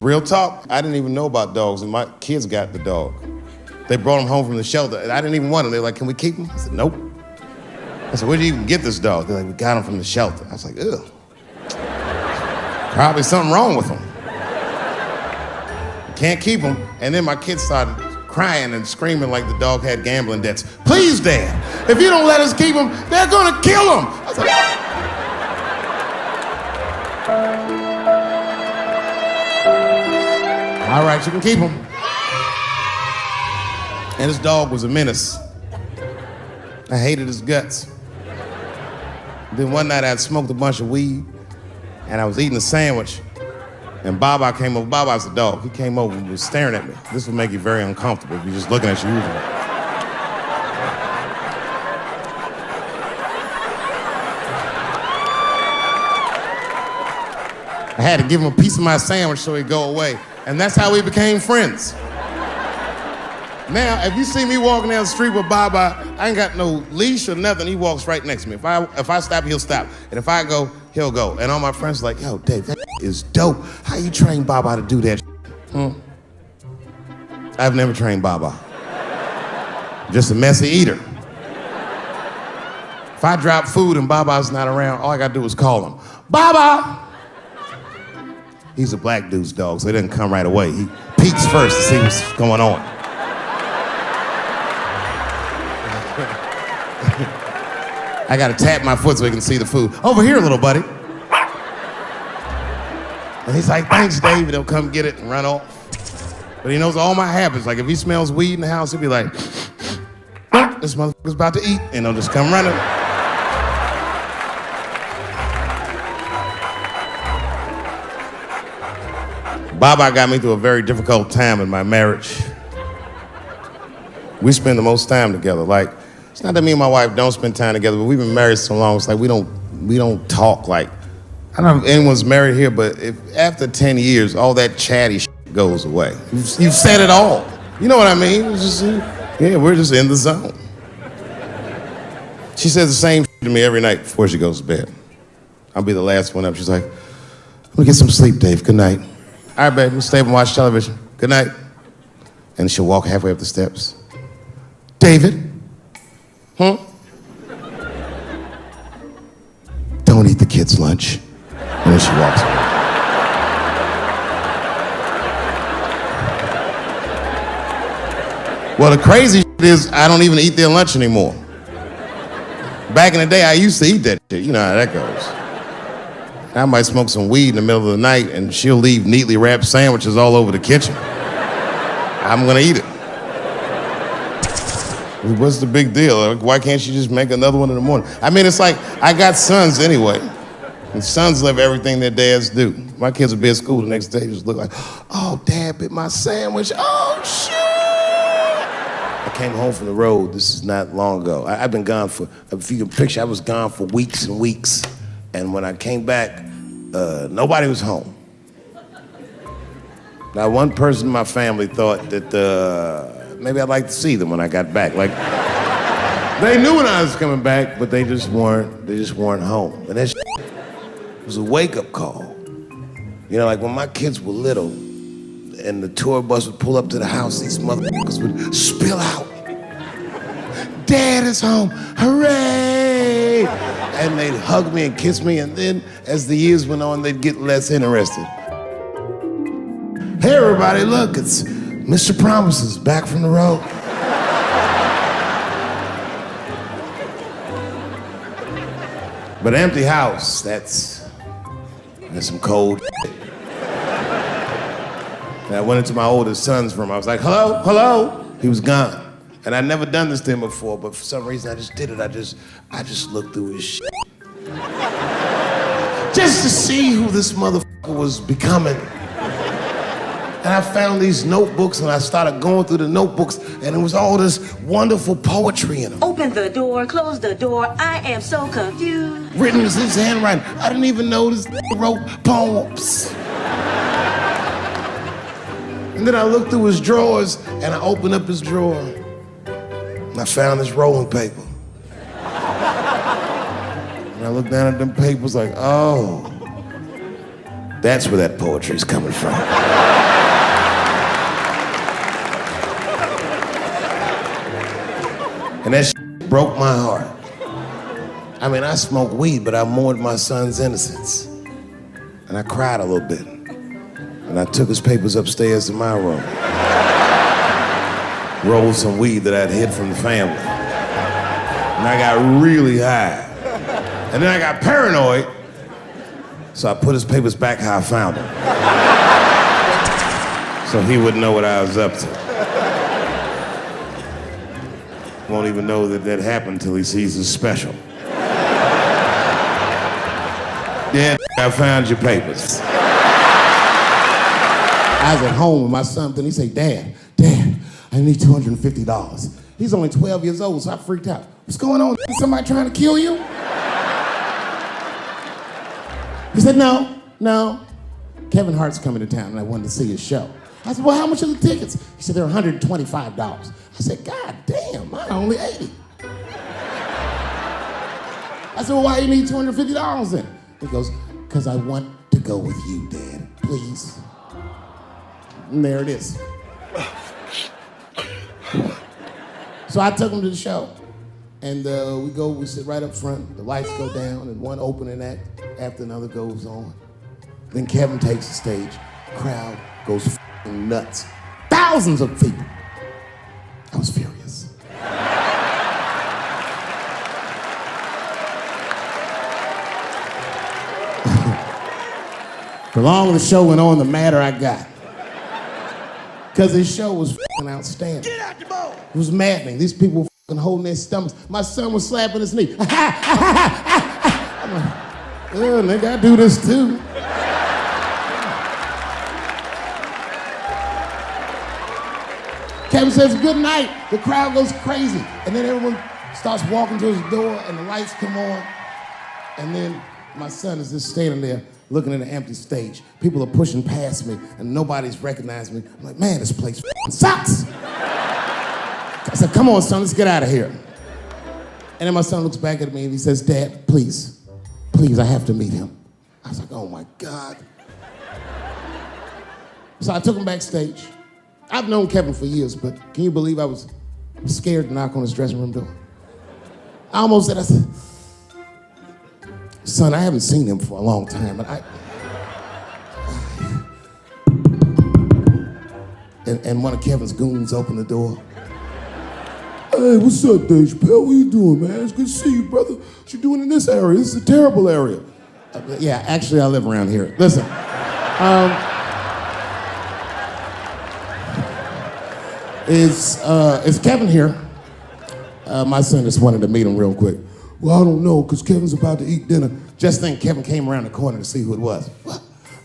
Real talk, I didn't even know about dogs, and my kids got the dog. They brought him home from the shelter, and I didn't even want him. They're like, can we keep him? I said, nope. I said, where'd you even get this dog? They're like, we got him from the shelter. I was like, ugh. Probably something wrong with him. Can't keep him. And then my kids started crying and screaming like the dog had gambling debts. Please, Dad, if you don't let us keep him, they're gonna kill him. I was like, all right, you can keep him. And this dog was a menace. I hated his guts. Then one night I'd smoked a bunch of weed and I was eating a sandwich and Baba came over. Baba's the dog. He came over and was staring at me. This would make you very uncomfortable if you're just looking at you usually. I had to give him a piece of my sandwich so he'd go away. And that's how we became friends. Now, if you see me walking down the street with Baba, I ain't got no leash or nothing. He walks right next to me. If I stop, he'll stop. And if I go, he'll go. And all my friends are like, yo, Dave, that is dope. How you train Baba to do that? I've never trained Baba. Just a messy eater. If I drop food and Baba's not around, all I gotta do is call him. Baba! He's a black dude's dog, so he doesn't come right away. He peeks first to see what's going on. I gotta tap my foot so he can see the food. Over here, little buddy. And he's like, thanks, Dave. He'll come get it and run off. But he knows all my habits. Like if he smells weed in the house, he'll be like, this motherfucker's about to eat. And he'll just come running. Baba got me through a very difficult time in my marriage. We spend the most time together. Like, it's not that me and my wife don't spend time together, but we've been married so long, it's like we don't talk like, I don't know if anyone's married here, but if after 10 years, all that chatty shit goes away. You've said it all. You know what I mean? It's just, yeah, we're just in the zone. She says the same shit to me every night before she goes to bed. I'll be the last one up. She's like, I'm gonna get some sleep, Dave. Good night. All right, babe, we'll stay up and watch television. Good night. And she'll walk halfway up the steps. David? Don't eat the kids' lunch. And then she walks away. Well, the crazy shit is I don't even eat their lunch anymore. Back in the day, I used to eat that shit. You know how that goes. I might smoke some weed in the middle of the night and she'll leave neatly wrapped sandwiches all over the kitchen. I'm gonna eat it. What's the big deal? Why can't she just make another one in the morning? I mean, it's like, I got sons anyway. And sons love everything their dads do. My kids will be at school the next day, just look like, oh, Dad bit my sandwich. Oh, shit. I came home from the road, this is not long ago. I've been gone for, if you can picture, I was gone for weeks and weeks. And when I came back, nobody was home. Now, one person in my family thought that maybe I'd like to see them when I got back. Like, they knew when I was coming back, but they just weren't home. And that was a wake-up call. You know, like when my kids were little and the tour bus would pull up to the house, these motherfuckers would spill out. Dad is home, hooray! And they'd hug me and kiss me, and then as the years went on, they'd get less interested. Hey everybody, look, it's Mr. Promises back from the road. But an empty house, that's some cold shit. And I went into my oldest son's room. I was like, hello, hello. He was gone. And I'd never done this to him before, but for some reason I just did it. I just looked through his shit. Just to see who this motherfucker was becoming. And I found these notebooks and I started going through the notebooks and it was all this wonderful poetry in them. Open the door, close the door, I am so confused. Written in his handwriting. I didn't even know this wrote poems. And then I looked through his drawers and I opened up his drawer and I found this rolling paper. And I looked down at them papers like, oh, that's where that poetry's coming from. And that broke my heart. I mean, I smoked weed, but I mourned my son's innocence. And I cried a little bit. And I took his papers upstairs to my room. Rolled some weed that I'd hid from the family. And I got really high. And then I got paranoid, so I put his papers back how I found them. So he wouldn't know what I was up to. Won't even know that that happened till he sees the special. Yeah, I found your papers. I was at home with my son, and he said, Dad, I need $250. He's only 12 years old, so I freaked out. What's going on? Somebody trying to kill you? He said, no. Kevin Hart's coming to town, and I wanted to see his show. I said, well, how much are the tickets? He said, they're $125. I said, God damn, mine are only $80. I said, well, why do you need $250 then? He goes, because I want to go with you, Dad, please. And there it is. So I took him to the show. And we sit right up front, the lights go down, and one opening act after another goes on. Then Kevin takes the stage, crowd goes f***ing nuts. Thousands of people. I was furious. The longer the show went on, the madder I got. Because his show was f***ing outstanding. Get out the boat! It was maddening. These people were f***ing holding their stomachs. My son was slapping his knee. I'm like, oh, nigga, I do this too. Kevin says, good night. The crowd goes crazy. And then everyone starts walking to his door and the lights come on. And then my son is just standing there looking at an empty stage. People are pushing past me and nobody's recognizing me. I'm like, man, this place f***ing sucks. I said, come on, son, let's get out of here. And then my son looks back at me and he says, Dad, please, I have to meet him. I was like, oh my God. So I took him backstage. I've known Kevin for years, but can you believe I was scared to knock on his dressing room door? I almost said, son, I haven't seen him for a long time, but and one of Kevin's goons opened the door. Hey, what's up, Dave Chappelle? What you doing, man? It's good to see you, brother. What you doing in this area? This is a terrible area. Yeah, actually, I live around here. Listen. Is Kevin here? My son just wanted to meet him real quick. Well, I don't know, because Kevin's about to eat dinner. Just think Kevin came around the corner to see who it was. What?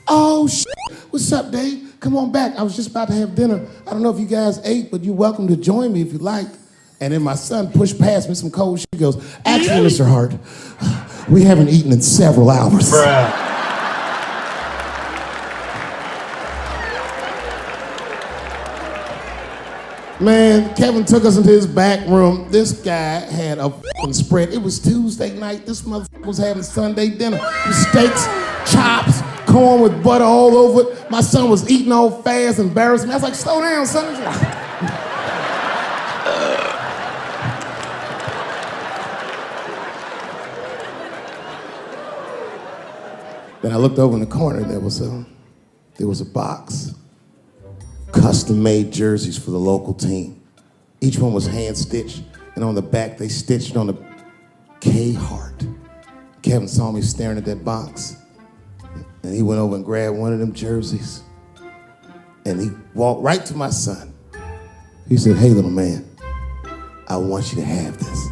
Oh, shit. What's up, Dave? Come on back. I was just about to have dinner. I don't know if you guys ate, but you're welcome to join me if you like. And then my son pushed past me some cold shit. He goes, actually, Mr. Hart, we haven't eaten in several hours. Bruh. Man, Kevin took us into his back room. This guy had a fucking spread. It was Tuesday night. This motherfucker was having Sunday dinner. Steaks, chops, corn with butter all over it. My son was eating all fast, embarrassing me. I was like, slow down, son. Then I looked over in the corner. There was a box. Custom-made jerseys for the local team. Each one was hand-stitched, and on the back they stitched on the K Hart. Kevin saw me staring at that box, and he went over and grabbed one of them jerseys, and he walked right to my son. He said, hey, little man, I want you to have this.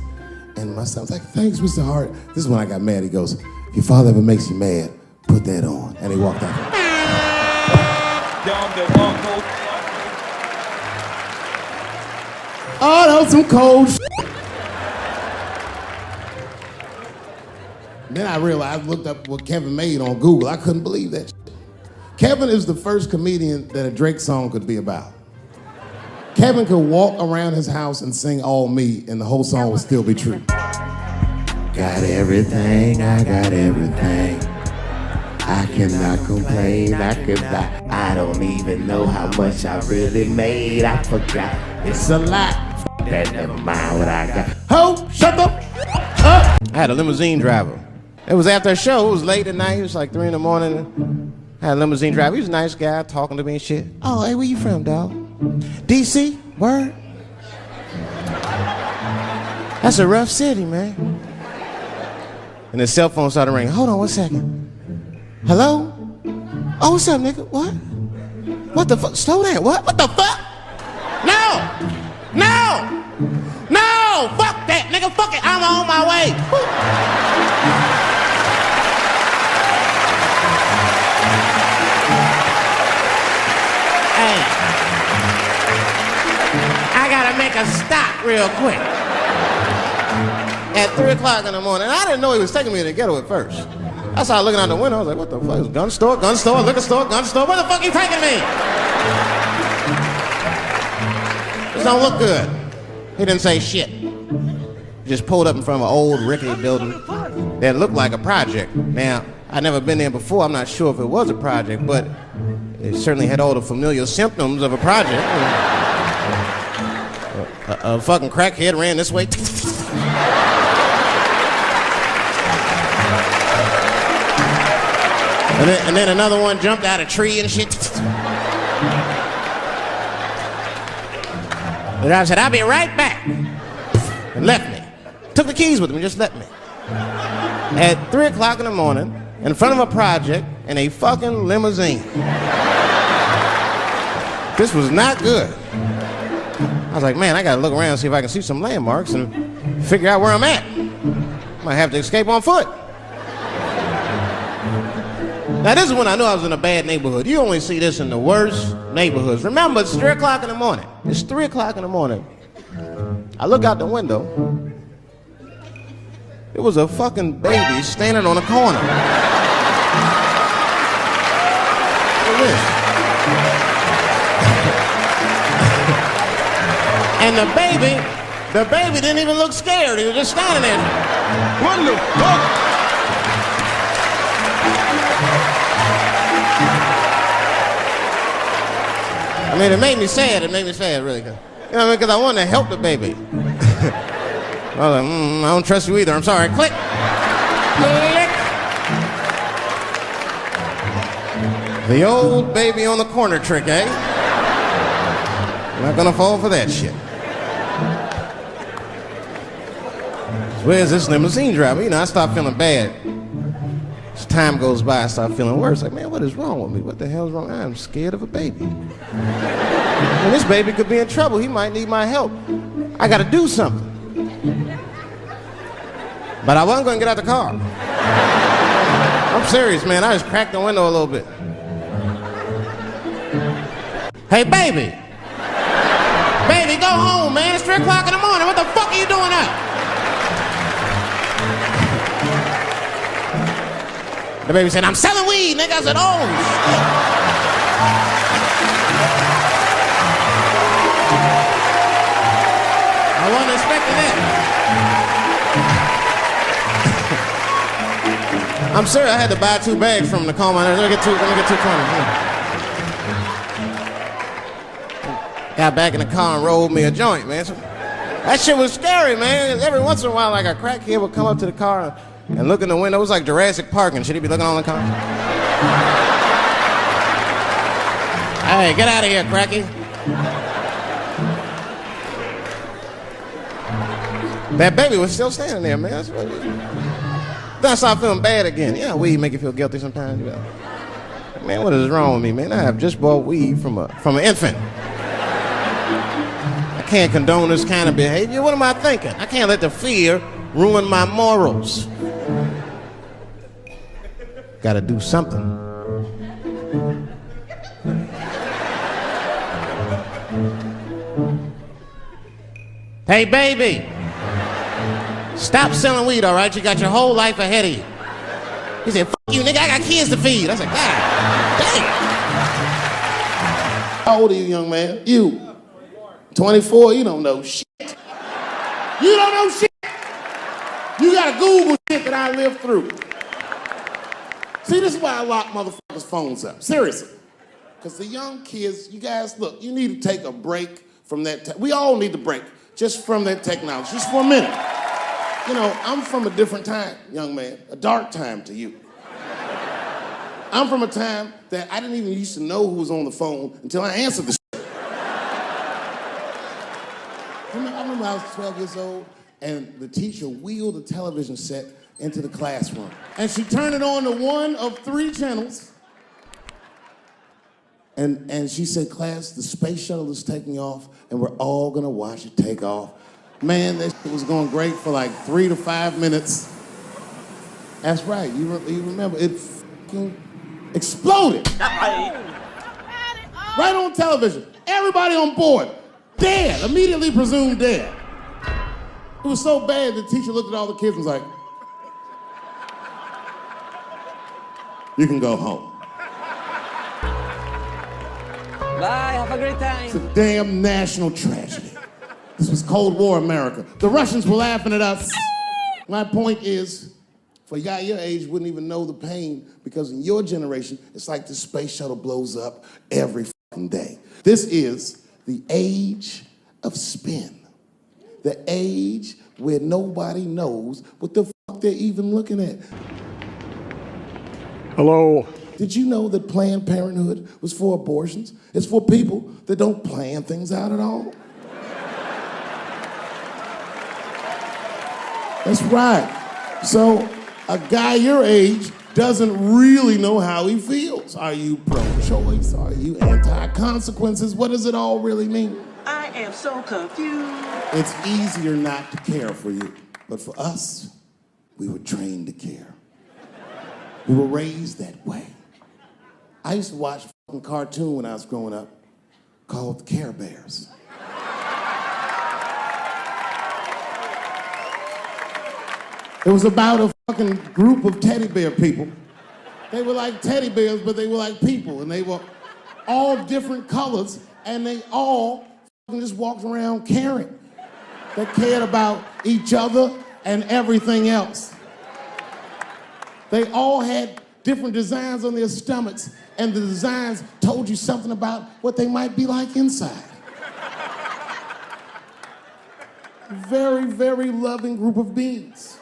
And my son was like, thanks, Mr. Hart. This is when I got mad. He goes, if your father ever makes you mad, put that on. And he walked out. Oh, that was some cold shit. Then I realized, I looked up what Kevin made on Google. I couldn't believe that shit. Kevin is the first comedian that a Drake song could be about. Kevin could walk around his house and sing All Me, and the whole song would still be true. Got everything, I got everything. I cannot complain, I could buy. I don't even know how much I really made. I forgot, it's a lot. that, never mind what I got. Ho, shut up! I had a limousine driver. It was after a show, it was late at night, it was like 3 in the morning. I had a limousine driver, he was a nice guy, talking to me and shit. Oh, hey, where you from, dog? DC? Word? That's a rough city, man. And his cell phone started ringing. Hold on 1 second. Hello? Oh, what's up, nigga? What? What the fuck? Slow down. What? What the fuck? No! No! No! Fuck that, nigga. Fuck it. I'm on my way. Hey. I gotta make a stop real quick. At 3 o'clock in the morning. I didn't know he was taking me to the ghetto at first. I started looking out the window. I was like, what the fuck? It's gun store, liquor store, gun store. Where the fuck are you taking me? This don't look good. He didn't say shit. He just pulled up in front of an old rickety building that looked like a project. Now, I'd never been there before. I'm not sure if it was a project, but it certainly had all the familiar symptoms of a project. A fucking crackhead ran this way. And then another one jumped out of a tree and shit. The driver said, I'll be right back. And left me. Took the keys with him and just left me. At 3 o'clock in the morning, in front of a project, in a fucking limousine. This was not good. I was like, man, I gotta look around and see if I can see some landmarks and figure out where I'm at. Might have to escape on foot. Now, this is when I knew I was in a bad neighborhood. You only see this in the worst neighborhoods. Remember, it's 3 o'clock in the morning. It's 3 o'clock in the morning. I look out the window. It was a fucking baby standing on a corner. Look at this. And the baby didn't even look scared. He was just standing there. What the fuck? I mean, it made me sad, really. You know what I mean? Because I wanted to help the baby. I was like, I don't trust you either. I'm sorry. Click. Click. The old baby on the corner trick, eh? I'm not gonna fall for that shit. Where's this limousine driver? You know, I start feeling bad. As time goes by, I start feeling worse. Like, man, what is wrong with me? What the hell's wrong? I'm scared of a baby. And this baby could be in trouble. He might need my help. I gotta do something. But I wasn't gonna get out the car. I'm serious, man. I just cracked the window a little bit. Hey, baby. Baby, go home, man. It's 3 o'clock in the morning. What the fuck are you doing up? The baby said, I'm selling weed, nigga. I said, oh, shit. I wasn't expecting that. I'm sorry, I had to buy 2 bags from him to calm my nerves. Let me get 220. Got back in the car and rolled me a joint, man. So, that shit was scary, man. Every once in a while, like a crackhead would come up to the car and look in the window. It was like Jurassic Park and shit. He'd be looking on the car. Hey, get out of here, cracky. That baby was still standing there, man. Then I started feeling bad again. Yeah, weed make you feel guilty sometimes. You know. Man, what is wrong with me, man? I have just bought weed from an infant. I can't condone this kind of behavior. What am I thinking? I can't let the fear ruin my morals. Gotta do something. Hey, baby. Stop selling weed, all right? You got your whole life ahead of you. He said, fuck you, nigga, I got kids to feed. I said, God damn. How old are you, young man? You. 24? You don't know shit. You don't know shit. You gotta Google shit that I lived through. See, this is why I lock motherfuckers' phones up. Seriously. Because the young kids, you guys, look, you need to take a break from that. We all need to break. just from that technology, just for a minute. You know, I'm from a different time, young man, a dark time to you. I'm from a time that I didn't even used to know who was on the phone until I answered the shit. I remember I was 12 years old, and the teacher wheeled a television set into the classroom. And she turned it on to one of 3 channels. And she said, class, the space shuttle is taking off, and we're all gonna watch it take off. Man, that shit was going great for like 3 to 5 minutes. That's right, you remember, it fucking exploded. Right on television. Everybody on board. Dead, immediately presumed dead. It was so bad, the teacher looked at all the kids and was like, you can go home. Bye, have a great time. It's a damn national tragedy. This was Cold War America. The Russians were laughing at us. My point is, for y'all your age wouldn't even know the pain because in your generation, it's like the space shuttle blows up every fucking day. This is the age of spin. The age where nobody knows what the fuck they're even looking at. Hello. Did you know that Planned Parenthood was for abortions? It's for people that don't plan things out at all. That's right. So a guy your age doesn't really know how he feels. Are you pro-choice? Are you anti-consequences? What does it all really mean? I am so confused. It's easier not to care for you. But for us, we were trained to care. We were raised that way. I used to watch a fucking cartoon when I was growing up called the Care Bears. It was about a fucking group of teddy bear people. They were like teddy bears, but they were like people, and they were all different colors, and they all fucking just walked around caring. They cared about each other and everything else. They all had different designs on their stomachs, and the designs told you something about what they might be like inside. Very, very loving group of beings.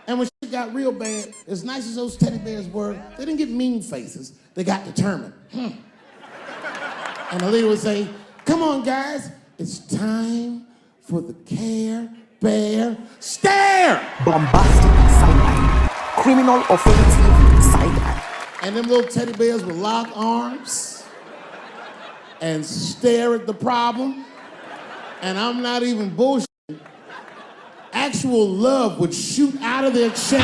And when shit got real bad, as nice as those teddy bears were, they didn't get mean faces, they got determined. And the leader would say, come on guys, it's time for the Care Bear Stare! Bombastic sideline. Criminal offensive sideline. And them little teddy bears would lock arms and stare at the problem. And I'm not even bullshitting. Actual love would shoot out of their chest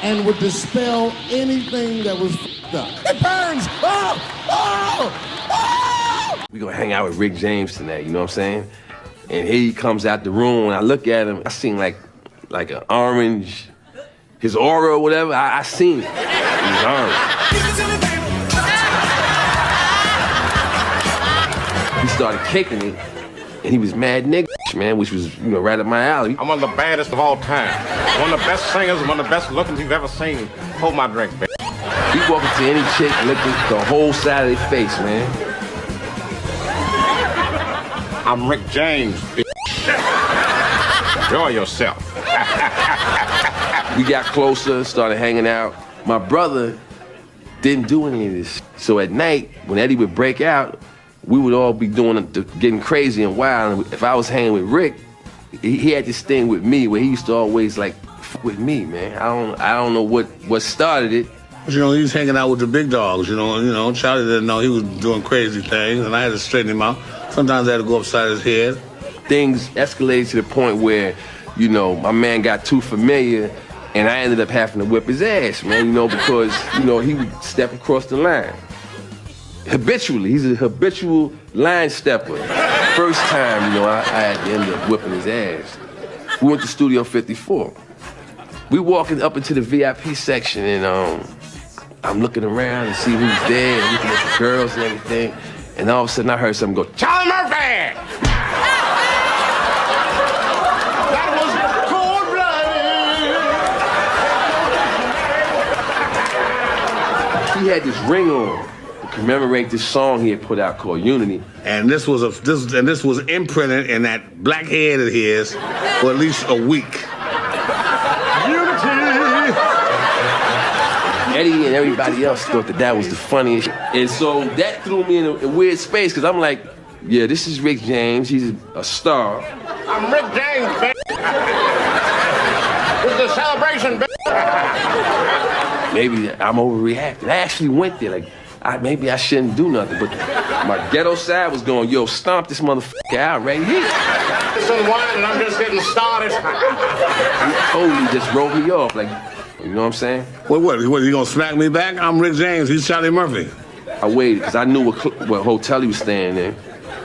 and would dispel anything that was f***ed up. It burns! Oh! Oh! Oh! We gonna hang out with Rick James tonight, you know what I'm saying? And here he comes out the room, and I look at him, I seen like an orange, his aura or whatever, I seen it. He was orange. He started kicking it, and he was mad nigga, man, which was, you know, right up my alley. I'm one of the baddest of all time. One of the best singers, one of the best lookings you've ever seen. Hold my drink, man. He walk up to any chick, lick the whole side of their face, man. I'm Rick James, bitch. Enjoy yourself. We got closer, started hanging out. My brother didn't do any of this. So at night, when Eddie would break out, we would all be getting crazy and wild. And if I was hanging with Rick, he had this thing with me where he used to always like f with me, man. I don't know what started it. You know, he was hanging out with the big dogs, you know. Charlie didn't know he was doing crazy things, and I had to straighten him out. Sometimes I had to go upside his head. Things escalated to the point where, you know, my man got too familiar, and I ended up having to whip his ass, man, you know, because, you know, he would step across the line. Habitually, he's a habitual line stepper. First time, you know, I had to end up whipping his ass. We went to Studio 54. We walking up into the VIP section, and I'm looking around to see who's there, and looking at the girls and everything, and all of a sudden I heard something go, Charlie Murphy! That was cold-blooded. He had this ring on. commemorate this song he had put out called Unity. And this was imprinted in that black head of his for at least a week. Eddie and everybody else thought that was the funniest shit. And so that threw me in a weird space, because I'm like, yeah, this is Rick James. He's a star. I'm Rick James, baby. This is a celebration, baby. Maybe I'm overreacting. I actually went there like, maybe I shouldn't do nothing, but my ghetto side was going, yo, stomp this motherfucker out right here. Some wine and I'm just getting started. He totally just wrote me off, like, you know what I'm saying? What, you gonna smack me back? I'm Rick James, he's Charlie Murphy. I waited, because I knew what hotel he was staying in.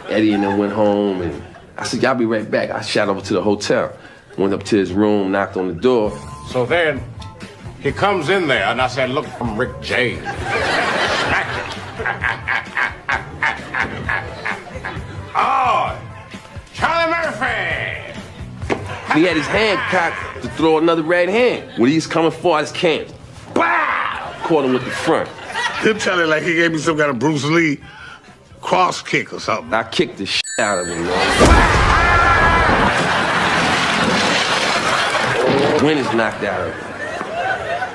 Eddie and them went home, and I said, y'all be right back. I shot over to the hotel, went up to his room, knocked on the door. So then, he comes in there, and I said, look, I'm Rick James. Oh, Charlie Murphy! He had his hand cocked to throw another right hand. When he's coming for, I just came. Bow! Caught him with the front. Him Charlie like he gave me some kind of Bruce Lee cross kick or something. I kicked the shit out of him, man. Wind is knocked out of him.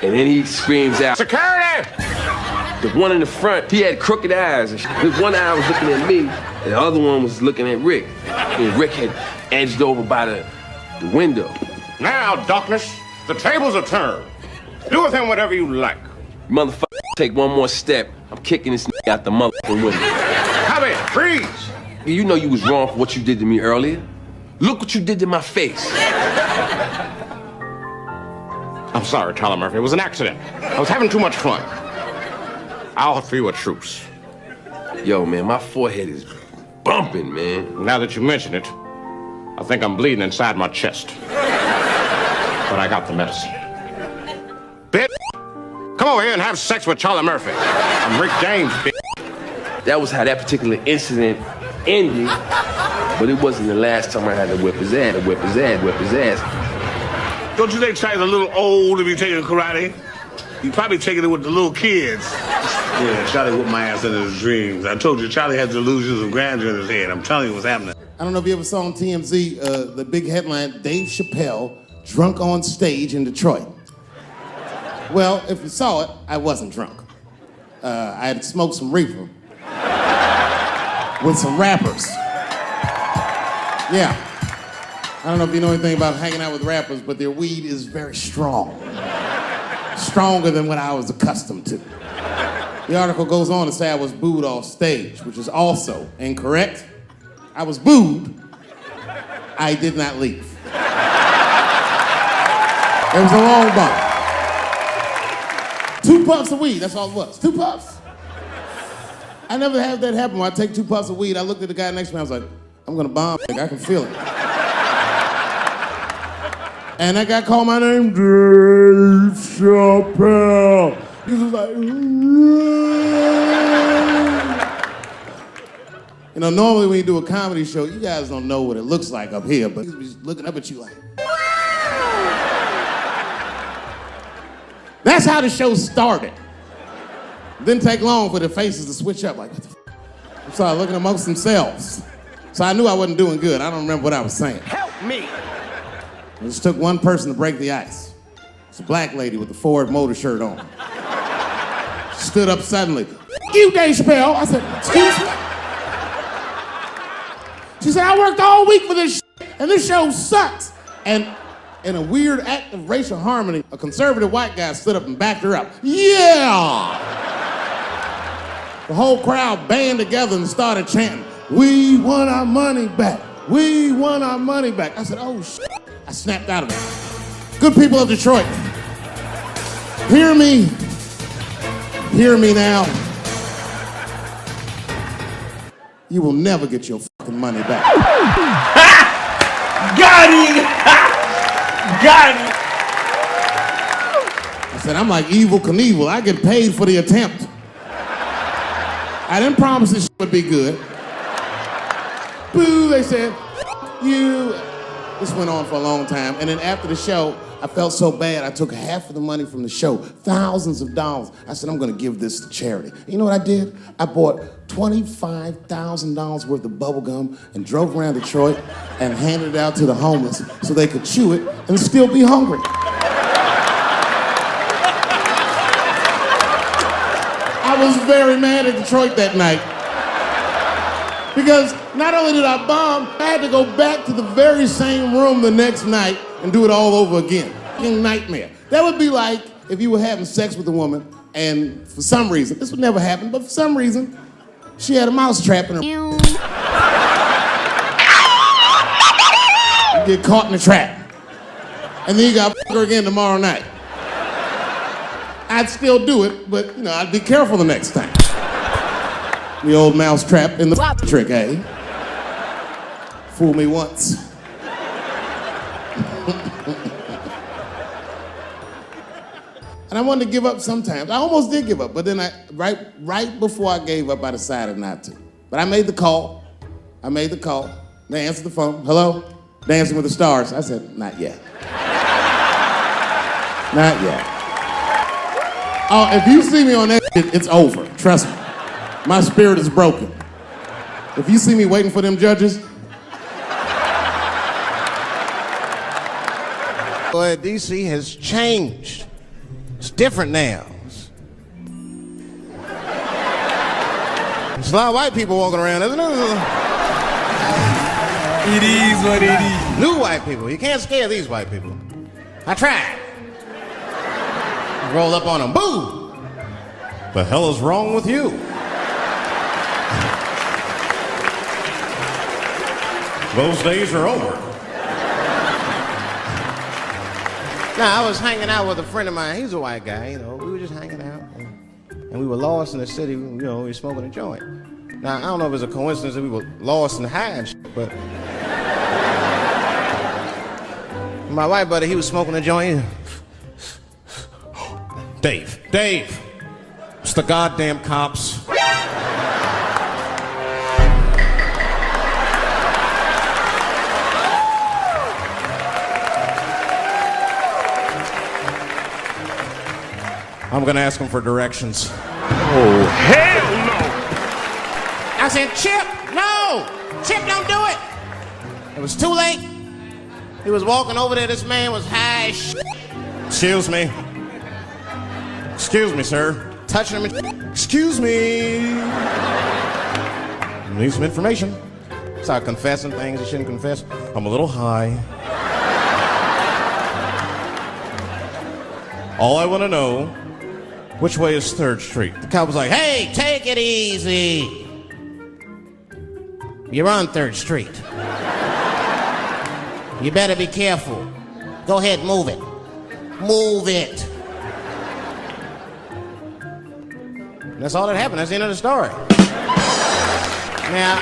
And then he screams out, Security! The one in the front, he had crooked eyes. His one eye was looking at me, and the other one was looking at Rick. And Rick had edged over by the window. Now, darkness, the tables are turned. Do with him whatever you like. Motherfucker, take one more step. I'm kicking this out the motherfucking window. Come in, freeze! You know you was wrong for what you did to me earlier. Look what you did to my face. I'm sorry, Charlie Murphy. It was an accident. I was having too much fun. I'll offer you a truce. Yo, man, my forehead is bumping, man. Now that you mention it, I think I'm bleeding inside my chest. But I got the medicine. Bitch, come over here and have sex with Charlie Murphy. I'm Rick James, bitch. That was how that particular incident ended, but it wasn't the last time I had to whip his ass, whip his ass. Don't you think Charlie's a little old to be taking karate? You probably taking it with the little kids. Yeah, Charlie whipped my ass in his dreams. I told you, Charlie had delusions of grandeur in his head. I'm telling you what's happening. I don't know if you ever saw on TMZ the big headline, Dave Chappelle drunk on stage in Detroit. Well, if you saw it, I wasn't drunk. I had smoked some reefer with some rappers. Yeah. I don't know if you know anything about hanging out with rappers, but their weed is very strong. Stronger than what I was accustomed to. The article goes on to say I was booed off stage, which is also incorrect. I was booed. I did not leave. It was a long bump. 2 puffs of weed, that's all it was. 2 puffs. I never had that happen. When I take 2 puffs of weed, I looked at the guy next to me, I was like, I'm gonna bomb, I can feel it. And that guy called my name, Dave Chappelle. He was like, you know, normally when you do a comedy show, you guys don't know what it looks like up here, but he's looking up at you like. That's how the show started. Didn't take long for the faces to switch up, like, what the f? I'm sorry, looking amongst themselves. So I knew I wasn't doing good. I don't remember what I was saying. Help me! It just took one person to break the ice. It's a black lady with a Ford Motor shirt on. She stood up suddenly. You, Dave Chappelle. I said, excuse me? She said, I worked all week for this shit, and this show sucks. And in a weird act of racial harmony, a conservative white guy stood up and backed her up. Yeah! The whole crowd band together and started chanting, we want our money back. We want our money back. I said, oh, shit. I snapped out of it. Good people of Detroit, hear me. Hear me now. You will never get your fucking money back. Got him! Got him! I said, I'm like Evel Knievel. I get paid for the attempt. I didn't promise this shit would be good. Boo, they said, you. This went on for a long time. And then after the show, I felt so bad, I took half of the money from the show, thousands of dollars. I said, I'm gonna give this to charity. And you know what I did? I bought $25,000 worth of bubble gum and drove around Detroit and handed it out to the homeless so they could chew it and still be hungry. I was very mad at Detroit that night. Because not only did I bomb, I had to go back to the very same room the next night and do it all over again. Fucking nightmare. That would be like if you were having sex with a woman and for some reason, this would never happen, but for some reason, she had a mouse trap in her. You get caught in the trap. And then you got to her again tomorrow night. I'd still do it, but you know, I'd be careful the next time. The old mouse trap in the trick, eh? Fool me once. And I wanted to give up sometimes. I almost did give up, but then right before I gave up, I decided not to. But I made the call. They answered the phone. Hello? Dancing with the Stars. I said, not yet. Not yet. Oh, if you see me on that shit, it's over. Trust me. My spirit is broken. If you see me waiting for them judges. Boy, DC has changed. It's different now. There's a lot of white people walking around, isn't it? It is what it is. New white people. You can't scare these white people. I tried. Roll up on them. Boo! The hell is wrong with you? Those days are over. Now, I was hanging out with a friend of mine. He's a white guy, you know. We were just hanging out. And we were lost in the city, you know, we were smoking a joint. Now, I don't know if it's a coincidence that we were lost and high and shit, but... my white buddy, he was smoking a joint. Dave, it's the goddamn cops. I'm gonna ask him for directions. Oh, hell no! I said, Chip, no! Chip, don't do it! It was too late. He was walking over there, this man was high as shit. Excuse me, sir. Touching him and excuse me. Need some information. Start confessing things he shouldn't confess. I'm a little high. All I wanna know, which way is 3rd Street? The cop was like, hey, take it easy. You're on 3rd Street. You better be careful. Go ahead, move it. Move it. And that's all that happened. That's the end of the story. Now,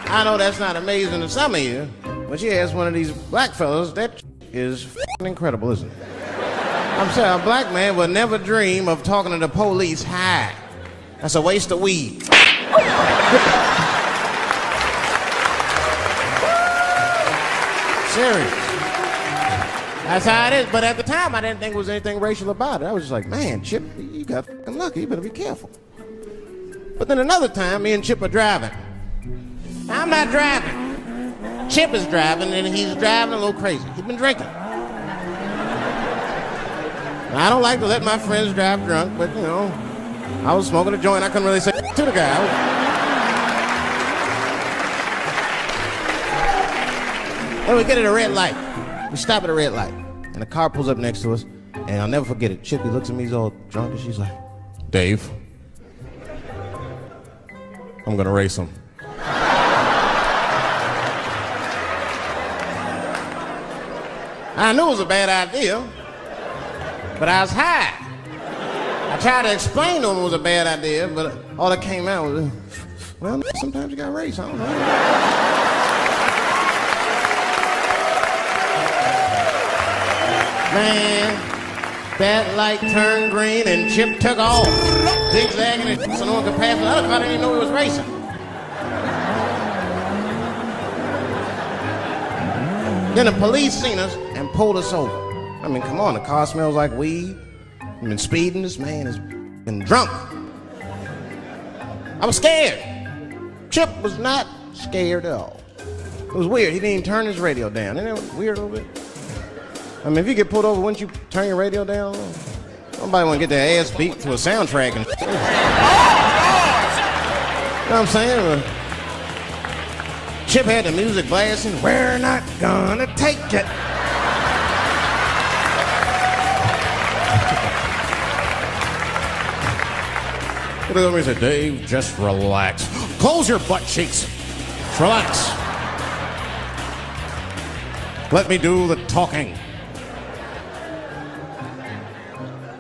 I know that's not amazing to some of you, but you ask one of these black fellas, that is f***ing incredible, isn't it? I'm saying a black man would never dream of talking to the police high. That's a waste of weed. Serious. That's how it is. But at the time, I didn't think there was anything racial about it. I was just like, man, Chip, you got fucking lucky. You better be careful. But then another time, me and Chip are driving. I'm not driving. Chip is driving, and he's driving a little crazy. He's been drinking. I don't like to let my friends drive drunk, but, you know, I was smoking a joint. I couldn't really say to the guy. Then we get at a red light. We stop at a red light. And a car pulls up next to us. And I'll never forget it. Chippy looks at me, he's all drunk, and she's like, Dave, I'm gonna race him. I knew it was a bad idea, but I was high. I tried to explain to him it was a bad idea, but all that came out was, well, sometimes you gotta race, I don't know. Man, that light turned green and Chip took off, zigzagging and so no one could pass. The other car didn't even know he was racing. Then the police seen us and pulled us over. I mean, come on, the car smells like weed. I've been speeding, this man is been drunk. I was scared. Chip was not scared at all. It was weird, he didn't even turn his radio down. Isn't that weird a little bit? I mean, if you get pulled over, wouldn't you turn your radio down? Nobody want to get their ass beat to a soundtrack and You know what I'm saying? Chip had the music blasting. We're not gonna take it. Look at me and said, Dave, just relax. Close your butt cheeks. Just relax. Let me do the talking.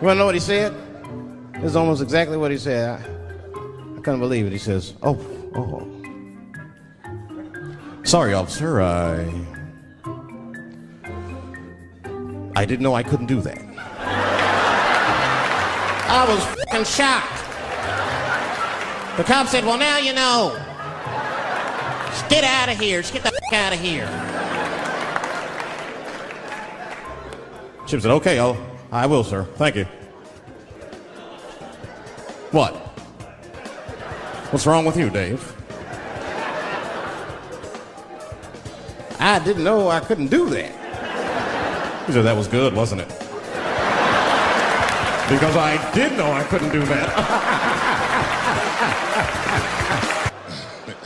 You wanna know what he said? This is almost exactly what he said. I couldn't believe it. He says, oh. Sorry, officer, I didn't know I couldn't do that. I was fucking shocked. The cop said, well, now you know. Just get out of here. Just get the fuck out of here. Chip said, okay, I will, sir. Thank you. What? What's wrong with you, Dave? I didn't know I couldn't do that. He said, that was good, wasn't it? Because I did know I couldn't do that.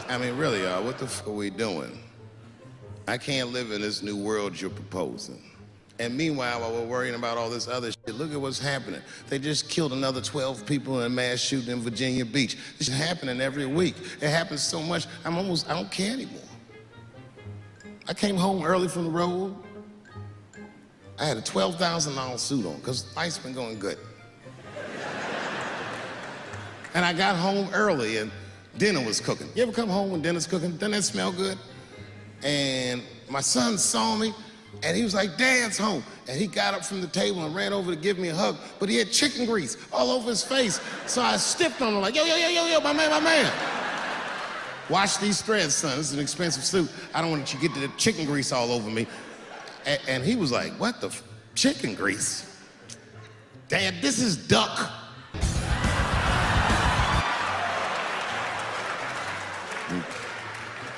I mean, really, what the fuck are we doing? I can't live in this new world you're proposing. And meanwhile, while we're worrying about all this other shit, look at what's happening. They just killed another 12 people in a mass shooting in Virginia Beach. This is happening every week. It happens so much, I don't care anymore. I came home early from the road. I had a $12,000 suit on, because life's been going good. And I got home early, and dinner was cooking. You ever come home when dinner's cooking? Doesn't that smell good? And my son saw me, and he was like, Dad's home. And he got up from the table and ran over to give me a hug, but he had chicken grease all over his face. So I stepped on him like, yo, my man. Wash these threads, son. This is an expensive suit. I don't want you to get the chicken grease all over me. And he was like, what the chicken grease? Dad, this is duck.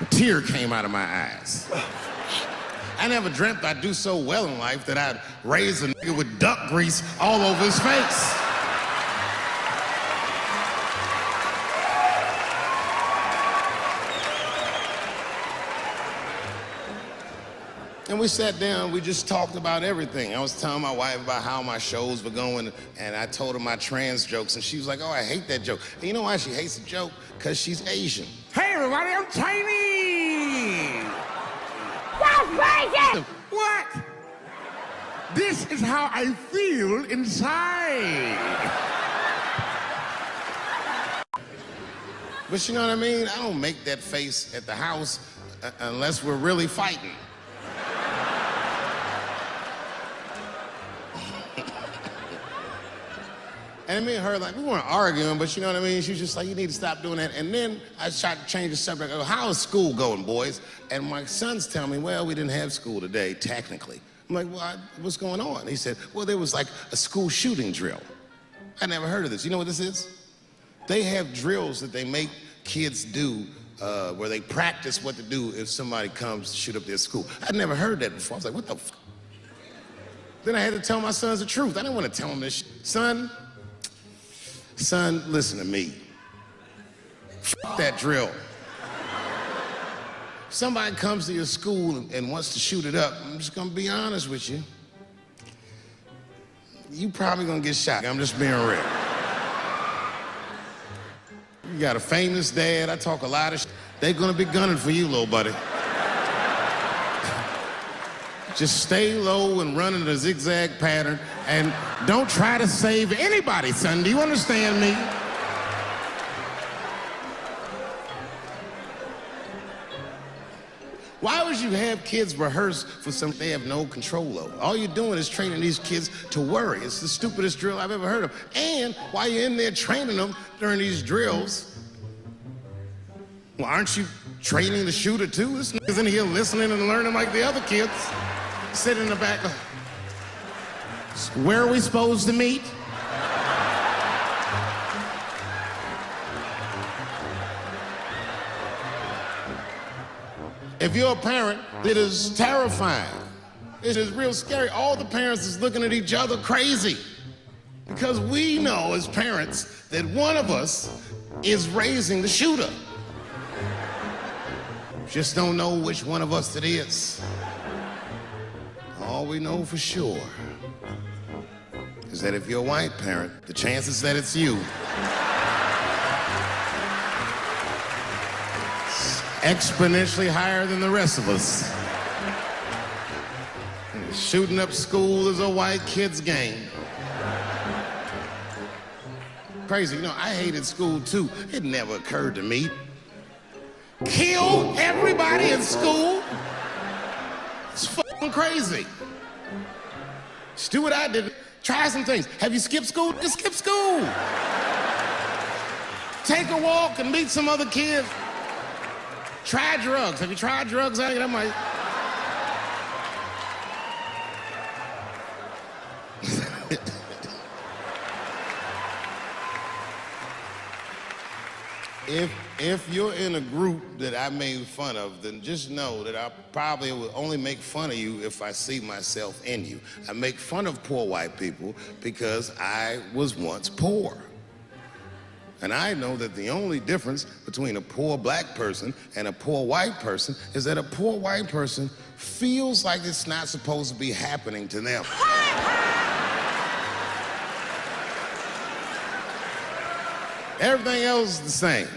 A tear came out of my eyes. I never dreamt I'd do so well in life that I'd raise a nigga with duck grease all over his face. And we sat down, we just talked about everything. I was telling my wife about how my shows were going, and I told her my trans jokes, and she was like, oh, I hate that joke. And you know why she hates the joke? Because she's Asian. Hey, everybody, I'm Chinese! That's racist! What? This is how I feel inside. But you know what I mean? I don't make that face at the house unless we're really fighting. And me and her, like, we weren't arguing, but you know what I mean? She was just like, you need to stop doing that. And then I tried to change the subject. I go, how is school going, boys? And my sons tell me, well, we didn't have school today, technically. I'm like, well, what's going on? He said, well, there was like a school shooting drill. I never heard of this. You know what this is? They have drills that they make kids do where they practice what to do if somebody comes to shoot up their school. I'd never heard that before. I was like, what the f? Then I had to tell my sons the truth. I didn't want to tell them this shit. Son, listen to me. F that drill. If somebody comes to your school and wants to shoot it up, I'm just gonna be honest with you. You probably gonna get shot. I'm just being real. You got a famous dad. I talk a lot of shit. They're gonna be gunning for you, little buddy. Just stay low and run in a zigzag pattern, and don't try to save anybody, son. Do you understand me? Why would you have kids rehearse for something they have no control over? All you're doing is training these kids to worry. It's the stupidest drill I've ever heard of. And while you're in there training them during these drills, well, aren't you training the shooter too? This nigga's in here listening and learning like the other kids. Sit in the back. Where are we supposed to meet? If you're a parent, it is terrifying. It is real scary. All the parents is looking at each other crazy. Because we know as parents that one of us is raising the shooter. Just don't know which one of us it is. All we know for sure is that if you're a white parent, the chances that it's you exponentially higher than the rest of us. And shooting up school is a white kid's game. Crazy, you know, I hated school too. It never occurred to me. Kill everybody in school? It's fucking crazy. Just do what I did. Try some things. Have you skipped school? Just skip school. Take a walk and meet some other kids. Try drugs. Have you tried drugs? I'm like... If you're in a group that I made fun of, then just know that I probably will only make fun of you if I see myself in you. I make fun of poor white people because I was once poor. And I know that the only difference between a poor black person and a poor white person is that a poor white person feels like it's not supposed to be happening to them. Everything else is the same.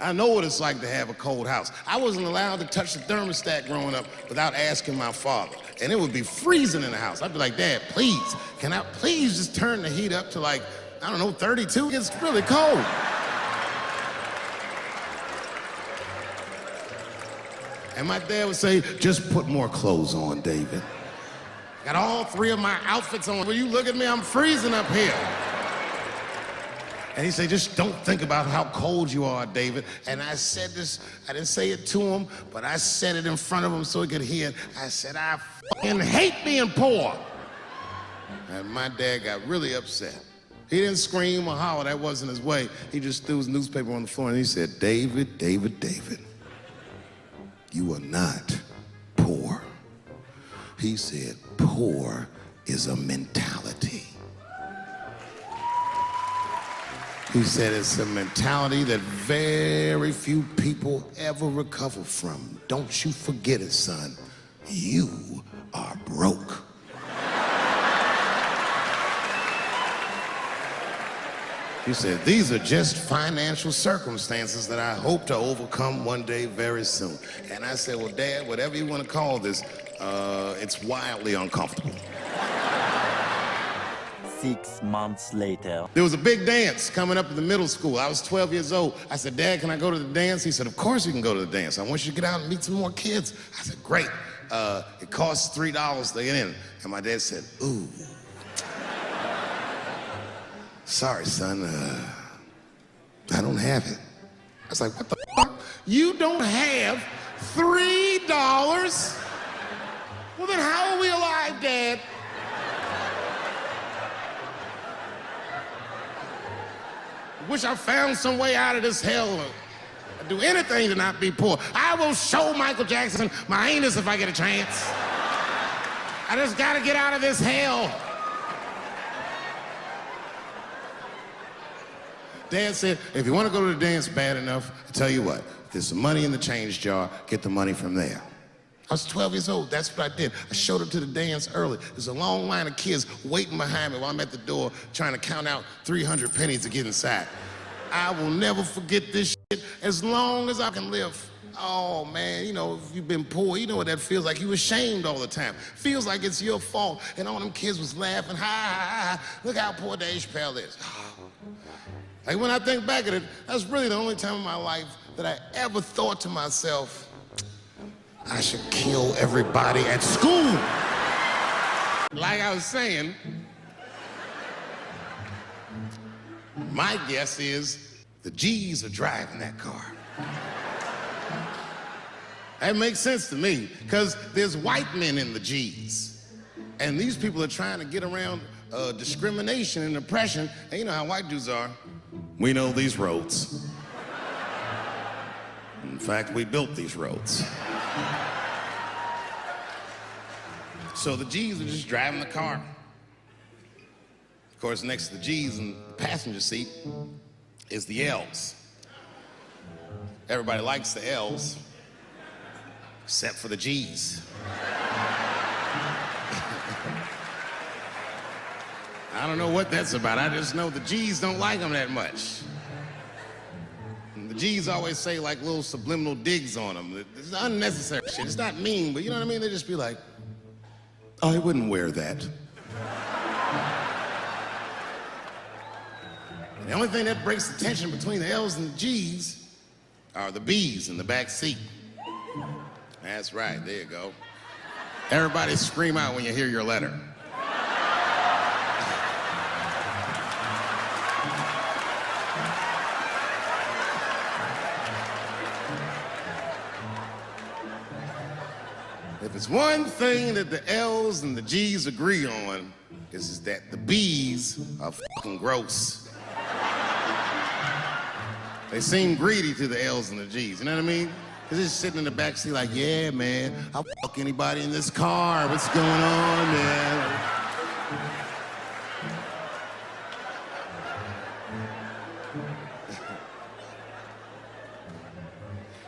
I know what it's like to have a cold house. I wasn't allowed to touch the thermostat growing up without asking my father. And it would be freezing in the house. I'd be like, Dad, please, can I please just turn the heat up to like, I don't know, 32? It's really cold. And my dad would say, just put more clothes on, David. Got all three of my outfits on. When you look at me, I'm freezing up here. And he said, just don't think about how cold you are, David. And I said this, I didn't say it to him, but I said it in front of him so he could hear it. I said, I fucking hate being poor. And my dad got really upset. He didn't scream or holler, that wasn't his way. He just threw his newspaper on the floor and he said, David, David, David, you are not poor. He said, poor is a mentality. He said it's a mentality that very few people ever recover from. Don't you forget it, son. You are broke. He said, these are just financial circumstances that I hope to overcome one day very soon. And I said, well, Dad, whatever you want to call this, it's wildly uncomfortable. 6 months later. There was a big dance coming up in the middle school. I was 12 years old. I said, Dad, can I go to the dance? He said, of course you can go to the dance. I want you to get out and meet some more kids. I said, great. It costs $3 to get in. And my dad said, ooh. Sorry, son, I don't have it. I was like, what the fuck? You don't have $3? Well, then how are we alive, Dad? Wish I found some way out of this hell. I'd do anything to not be poor. I will show Michael Jackson my anus if I get a chance. I just gotta get out of this hell. Dad said, if you want to go to the dance bad enough, I tell you what, if there's some money in the change jar, get the money from there. I was 12 years old, that's what I did. I showed up to the dance early. There's a long line of kids waiting behind me while I'm at the door trying to count out 300 pennies to get inside. I will never forget this shit as long as I can live. Oh man, you know, if you've been poor, you know what that feels like. You ashamed all the time. Feels like it's your fault. And all them kids was laughing, ha, ha, ha. Look how poor Dave Chappelle is. Like when I think back at it, that's really the only time in my life that I ever thought to myself, I should kill everybody at school. Like I was saying, my guess is the G's are driving that car. That makes sense to me, because there's white men in the G's. And these people are trying to get around discrimination and oppression. And you know how white dudes are. We know these roads. In fact, we built these roads. So the G's are just driving the car. Of course, next to the G's in the passenger seat is the L's. Everybody likes the L's, except for the G's. I don't know what that's about. I just know the G's don't like them that much. And the G's always say like little subliminal digs on them. It's unnecessary shit. It's not mean, but you know what I mean? They just be like, I wouldn't wear that. And the only thing that breaks the tension between the L's and the G's are the B's in the back seat. That's right, there you go. Everybody scream out when you hear your letter. If it's one thing that the L's and the G's agree on, is that the B's are fucking gross. They seem greedy to the L's and the G's, you know what I mean? They're just sitting in the backseat like, yeah, man, I'll fuck anybody in this car. What's going on, man?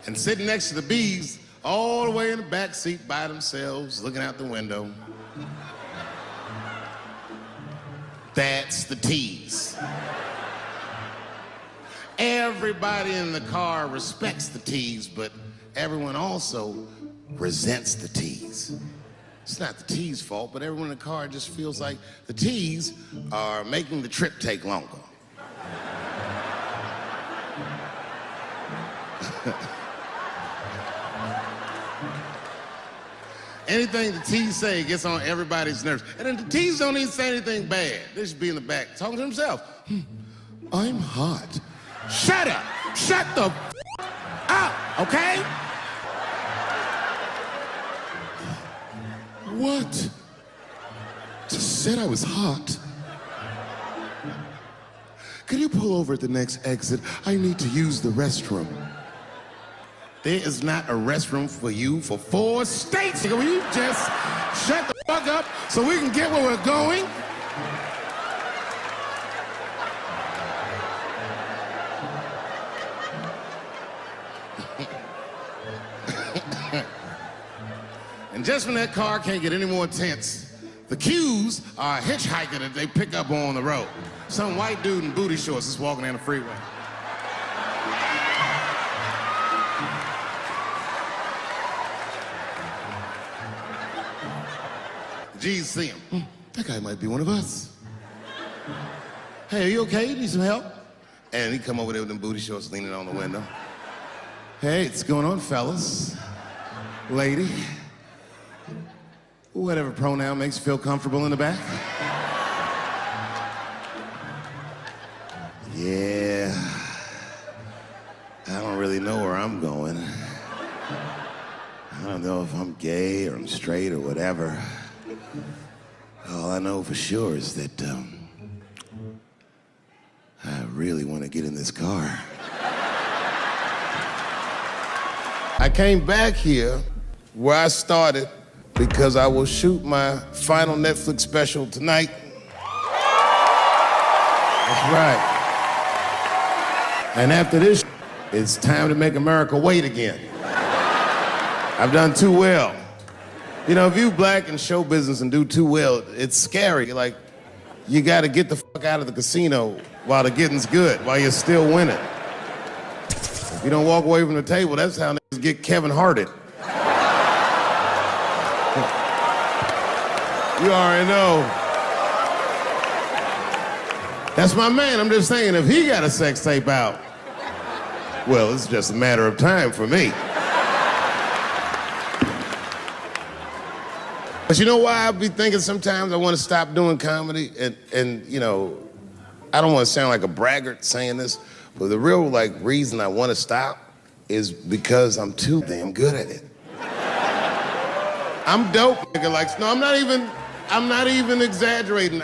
And sitting next to the B's, all the way in the back seat by themselves, looking out the window. That's the T's. Everybody in the car respects the T's, but everyone also resents the T's. It's not the T's' fault, but everyone in the car just feels like the T's are making the trip take longer. Anything the T's say gets on everybody's nerves. And then the T's don't even say anything bad. They just be in the back talking to themselves. I'm hot. Shut up. Shut the up, okay? What? Just said I was hot. Could you pull over at the next exit? I need to use the restroom. There is not a restroom for you for 4 states. Will you just shut the fuck up so we can get where we're going? And just when that car can't get any more tense, the Q's are a hitchhiker that they pick up on the road. Some white dude in booty shorts is walking down the freeway. G's see him. That guy might be one of us. Hey, are you okay? You need some help? And he come over there with them booty shorts leaning on the window. Hey, what's going on, fellas? Lady. Whatever pronoun makes you feel comfortable in the back. Yeah. I don't really know where I'm going. I don't know if I'm gay or I'm straight or whatever. All I know for sure is that I really want to get in this car. I came back here where I started because I will shoot my final Netflix special tonight. That's right. And after this, it's time to make America wait again. I've done too well. You know, if you black in show business and do too well, it's scary. Like, you gotta get the fuck out of the casino while the getting's good, while you're still winning. If you don't walk away from the table, that's how niggas get Kevin Harted. You already know. That's my man. I'm just saying, if he got a sex tape out, well, it's just a matter of time for me. But you know why I be thinking sometimes I want to stop doing comedy? And you know, I don't want to sound like a braggart saying this, but the real reason I want to stop is because I'm too damn good at it. I'm dope, nigga. No, I'm not even I'm not even exaggerating.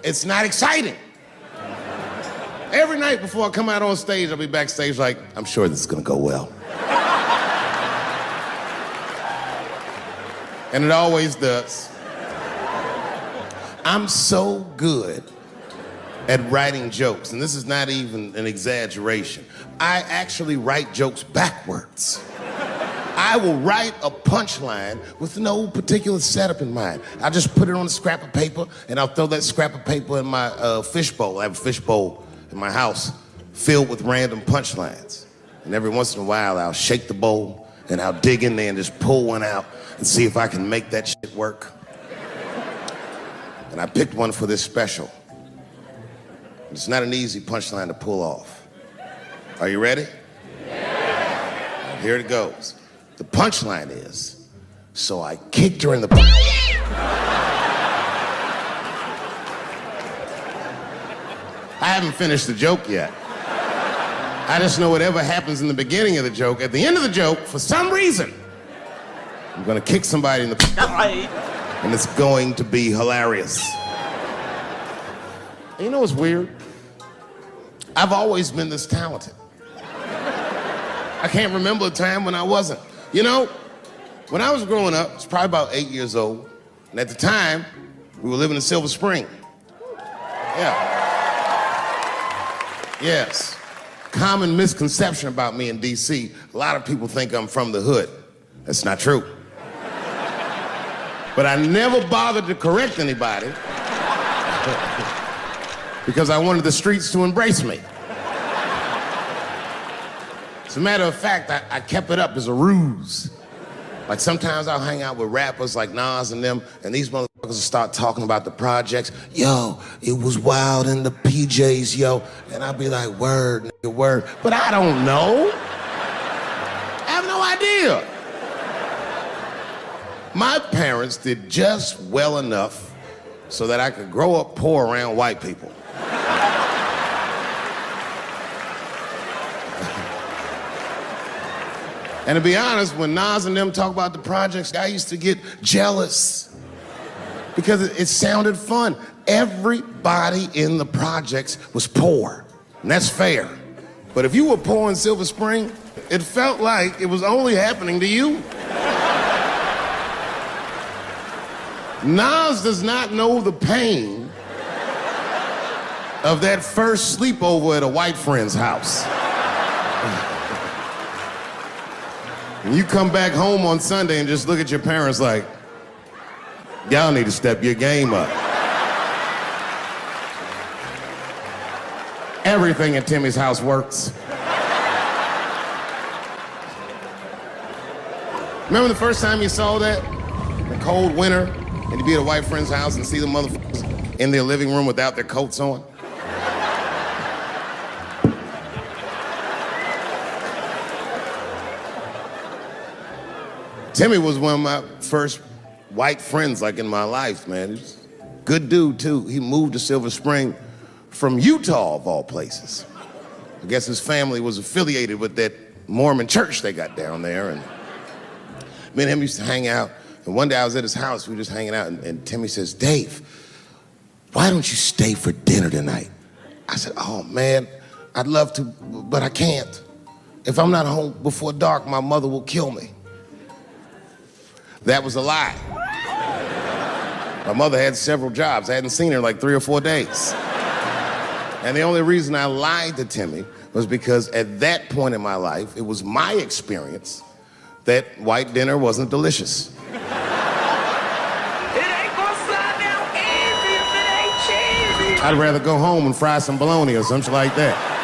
It's not exciting. Every night before I come out on stage, I'll be backstage like, I'm sure this is gonna go well. And it always does. I'm so good at writing jokes, and this is not even an exaggeration. I actually write jokes backwards. I will write a punchline with no particular setup in mind. I'll just put it on a scrap of paper, and I'll throw that scrap of paper in my fishbowl. I have a fishbowl in my house filled with random punchlines. And every once in a while, I'll shake the bowl, and I'll dig in there and just pull one out and see if I can make that shit work. And I picked one for this special. It's not an easy punchline to pull off. Are you ready? Yeah. Here it goes. The punchline is, so I kicked her in the... I haven't finished the joke yet. I just know whatever happens in the beginning of the joke, at the end of the joke, for some reason, I'm gonna kick somebody in the... And it's going to be hilarious. And you know what's weird? I've always been this talented. I can't remember a time when I wasn't. You know, when I was growing up, I was probably about 8 years old, and at the time, we were living in Silver Spring. Yeah. Yes. Common misconception about me in D.C. A lot of people think I'm from the hood. That's not true. But I never bothered to correct anybody because I wanted the streets to embrace me. As a matter of fact, I kept it up as a ruse. Like sometimes I'll hang out with rappers like Nas and them, and these motherfuckers will start talking about the projects. Yo, it was wild in the PJs, yo. And I'll be like, word, nigga, word. But I don't know. I have no idea. My parents did just well enough so that I could grow up poor around white people. And to be honest, when Nas and them talk about the projects, I used to get jealous because it sounded fun. Everybody in the projects was poor, and that's fair. But if you were poor in Silver Spring, it felt like it was only happening to you. Nas does not know the pain of that first sleepover at a white friend's house. And you come back home on Sunday and just look at your parents like, y'all need to step your game up. Everything in Timmy's house works. Remember the first time you saw that? In the cold winter, and you'd be at a white friend's house and see the motherfuckers in their living room without their coats on? Timmy was one of my first white friends, like, in my life, man. He's a good dude, too. He moved to Silver Spring from Utah, of all places. I guess his family was affiliated with that Mormon church they got down there, and me and him used to hang out. And one day I was at his house, we were just hanging out, and Timmy says, Dave, why don't you stay for dinner tonight? I said, oh, man, I'd love to, but I can't. If I'm not home before dark, my mother will kill me. That was a lie. My mother had several jobs. I hadn't seen her in like 3 or 4 days. And the only reason I lied to Timmy was because at that point in my life, it was my experience that white dinner wasn't delicious. It ain't gonna slide down easy if it ain't cheesy. I'd rather go home and fry some bologna or something like that.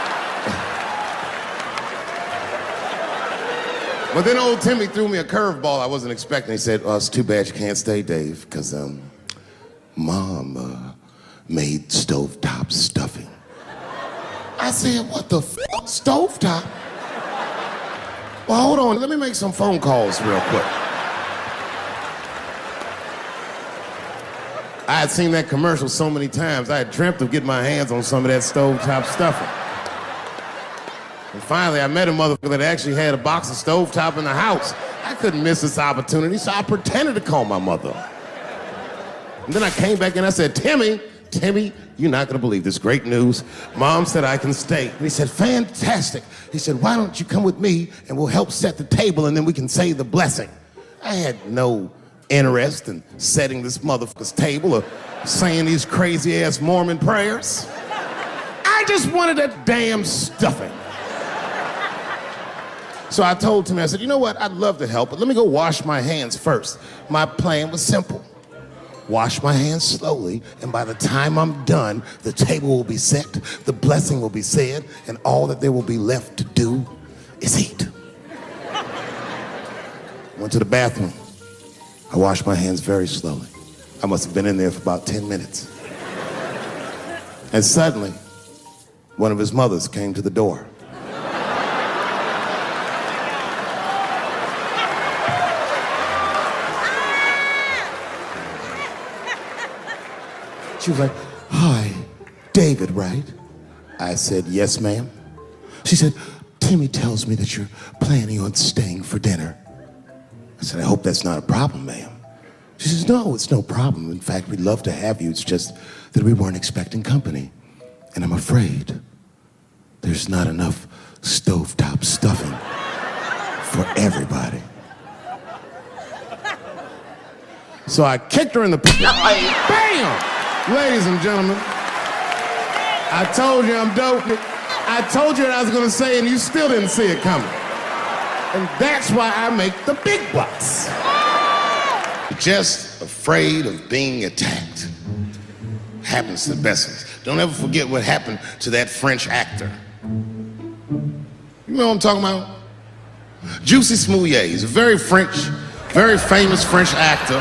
But then old Timmy threw me a curveball I wasn't expecting. He said, oh, it's too bad you can't stay, Dave, because Mom made stovetop stuffing. I said, what the f***? Stovetop? Well, hold on. Let me make some phone calls real quick. I had seen that commercial so many times, I had dreamt of getting my hands on some of that stovetop stuffing. And finally, I met a motherfucker that actually had a box of stovetop in the house. I couldn't miss this opportunity, so I pretended to call my mother. And then I came back and I said, Timmy, you're not gonna believe this great news. Mom said I can stay. And he said, fantastic. He said, why don't you come with me and we'll help set the table and then we can say the blessing. I had no interest in setting this motherfucker's table or saying these crazy ass Mormon prayers. I just wanted that damn stuffing. So I told Timmy, I said, you know what, I'd love to help, but let me go wash my hands first. My plan was simple. Wash my hands slowly, and by the time I'm done, the table will be set, the blessing will be said, and all that there will be left to do is eat. Went to the bathroom. I washed my hands very slowly. I must have been in there for about 10 minutes. And suddenly, one of his mothers came to the door. She was like, hi, David, right? I said, yes, ma'am. She said, Timmy tells me that you're planning on staying for dinner. I said, I hope that's not a problem, ma'am. She says, no, it's no problem. In fact, we'd love to have you. It's just that we weren't expecting company. And I'm afraid there's not enough stovetop stuffing for everybody. So I kicked her in the... Bam! Ladies and gentlemen, I told you I'm dope. I told you what I was gonna say and you still didn't see it coming. And that's why I make the big bucks. Just afraid of being attacked. Happens to the best of us. Don't ever forget what happened to that French actor. You know what I'm talking about? Jussie Smollett. He's a very famous French actor.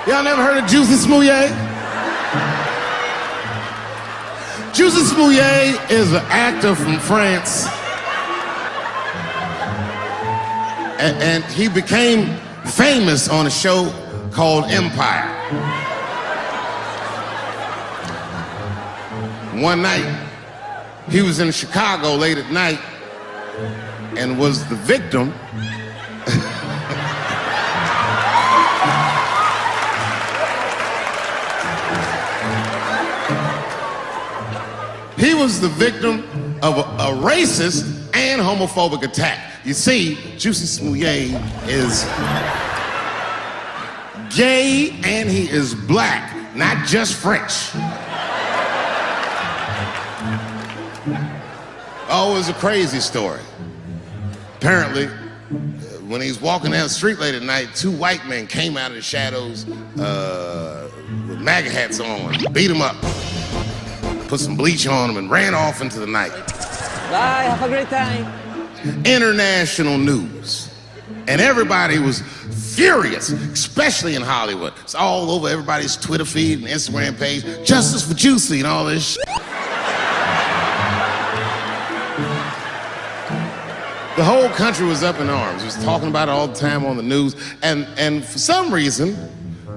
Y'all never heard of Jussie Smollett? Jussie Smollett is an actor from France. And he became famous on a show called Empire. One night, he was in Chicago late at night and was the victim He was the victim of a racist and homophobic attack. You see, Jussie Smollett is gay and he is black, not just French. Oh, it was a crazy story. Apparently, when he was walking down the street late at night, two white men came out of the shadows with MAGA hats on, beat him up, put some bleach on him, and ran off into the night. Bye, have a great time. International news. And everybody was furious, especially in Hollywood. It's all over everybody's Twitter feed and Instagram page. Justice for Jussie and all this shit. The whole country was up in arms. It was talking about it all the time on the news. And for some reason,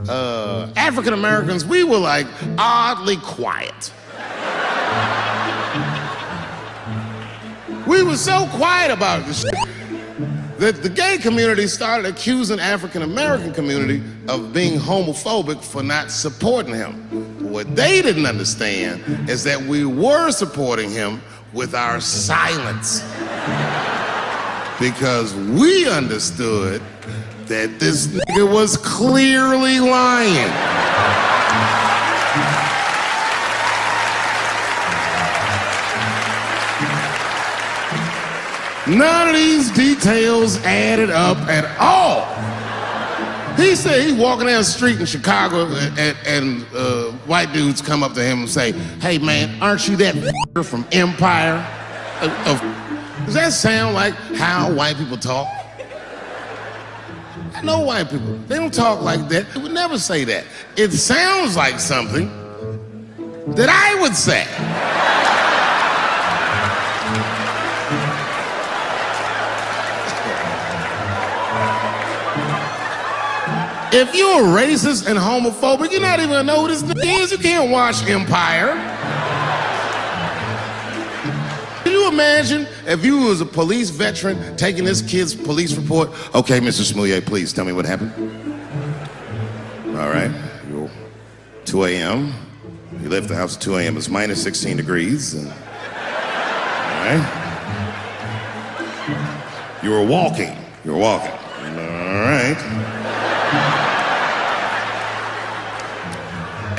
African Americans, we were like oddly quiet. We were so quiet about this shit that the gay community started accusing African American community of being homophobic for not supporting him. What they didn't understand is that we were supporting him with our silence. Because we understood that this nigga was clearly lying. None of these details added up at all. He said he's walking down the street in Chicago and white dudes come up to him and say, hey man, aren't you that from Empire? Does that sound like how white people talk? I know white people, they don't talk like that. They would never say that. It sounds like something that I would say. If you're racist and homophobic, you're not even gonna know who this nigga is. You can't watch Empire. You you imagine if you was a police veteran taking this kid's police report? Okay, Mr. Smollett, please tell me what happened. All right, 2 a.m. You left the house at 2 a.m. It's minus 16 degrees. All right. You were walking. All right.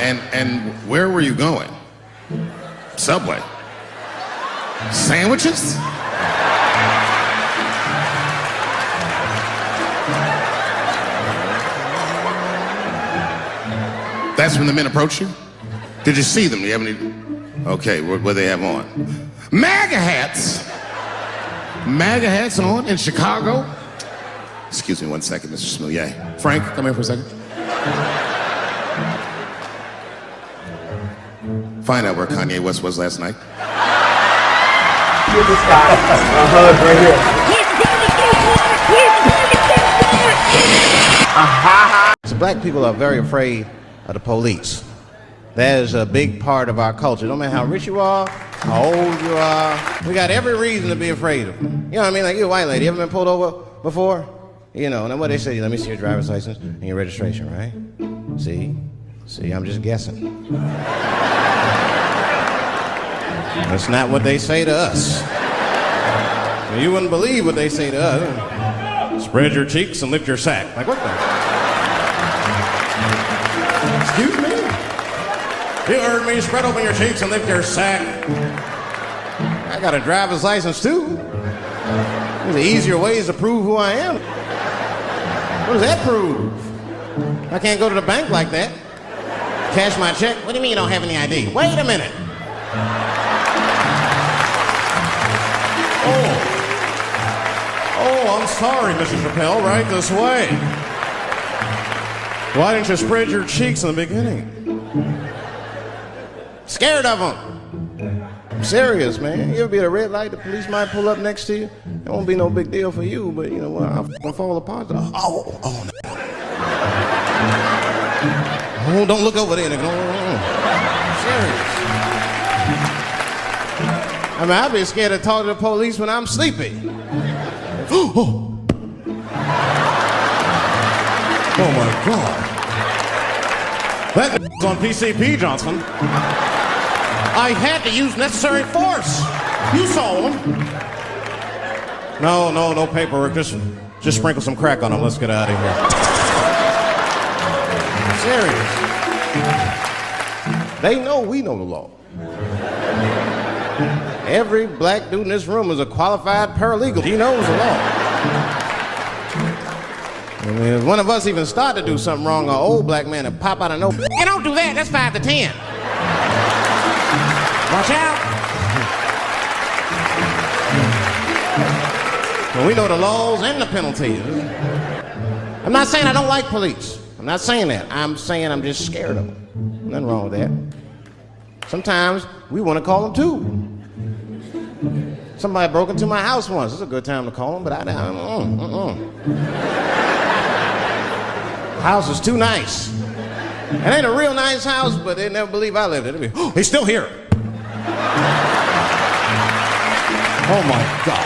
And where were you going? Subway. Sandwiches? That's when the men approached you? Did you see them? Do you have any? Okay, what they have on? MAGA hats! MAGA hats on in Chicago? Excuse me one second, Mr. Smollett. Frank, come here for a second. Find out where Kanye West was last night. Give this guy a hug right here. So black people are very afraid of the police. That is a big part of our culture. No matter how rich you are, how old you are, we got every reason to be afraid of them. You know what I mean? Like, you a white lady, ever been pulled over before? You know, and what they say, let me see your driver's license and your registration, right? See, I'm just guessing. That's not what they say to us. You wouldn't believe what they say to us. Spread your cheeks and lift your sack. Like, what the? Excuse me? You heard me. Spread open your cheeks and lift your sack. I got a driver's license, too. There's easier ways to prove who I am. What does that prove? I can't go to the bank like that. Cash my check. What do you mean you don't have any ID? Wait a minute. Oh, I'm sorry, Mr. Chappelle. Right this way. Why didn't you spread your cheeks in the beginning? Scared of them. I'm serious, man. You ever be at a red light, the police might pull up next to you. It won't be no big deal for you, but you know what? I'll fall apart. Oh, don't look over there, nigga. I'm serious. I mean, I'd be scared to talk to the police when I'm sleepy. Oh my God. That was on PCP, Johnson. I had to use necessary force. You saw him. No paperwork. Just sprinkle some crack on him. Let's get out of here. Serious. They know we know the law. Every black dude in this room is a qualified paralegal. He knows the law. I mean, if one of us even start to do something wrong, an old black man would pop out of nowhere. You don't do that. That's 5 to 10. Watch out. Well, we know the laws and the penalties. I'm not saying I don't like police. I'm not saying that. I'm saying I'm just scared of them. Nothing wrong with that. Sometimes we want to call them too. Somebody broke into my house once. It's a good time to call them, but House is too nice. It ain't a real nice house, but they never believe I lived it. He's still here. Oh my God.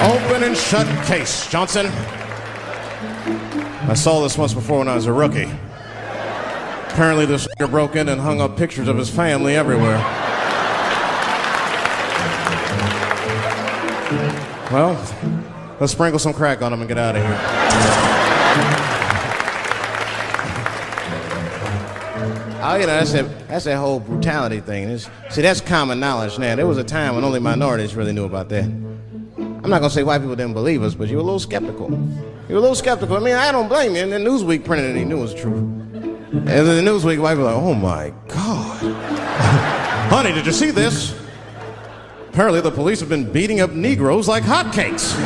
Open and shut case, Johnson. I saw this once before when I was a rookie. Apparently this broke in and hung up pictures of his family everywhere. Well, let's sprinkle some crack on him and get out of here. Oh, you know, that's that whole brutality thing. See, that's common knowledge now. There was a time when only minorities really knew about that. I'm not going to say white people didn't believe us, but you were a little skeptical. You were a little skeptical. I mean, I don't blame you. And then Newsweek printed it, he knew it was true. And then the Newsweek white people were like, oh my God. Honey, did you see this? Apparently the police have been beating up Negroes like hotcakes.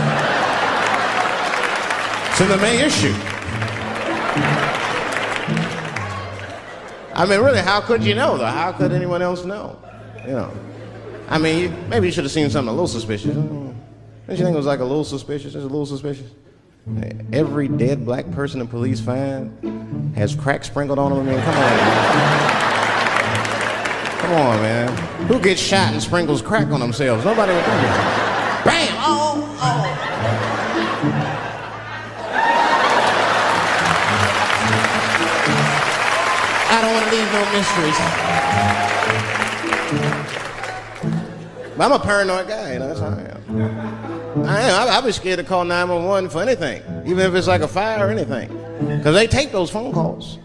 It's in the May issue. I mean, really, how could you know, though? How could anyone else know? You know. I mean, maybe you should have seen something a little suspicious. Don't you think it was like a little suspicious? It's a little suspicious. Every dead black person the police find has crack sprinkled on them. I mean, come on. Come on, man. Who gets shot and sprinkles crack on themselves? Nobody would do that. Bam! Oh! I don't want to leave no mysteries. But I'm a paranoid guy, you know, that's how I am. I'd be scared to call 911 for anything, even if it's like a fire or anything. Because they tape those phone calls.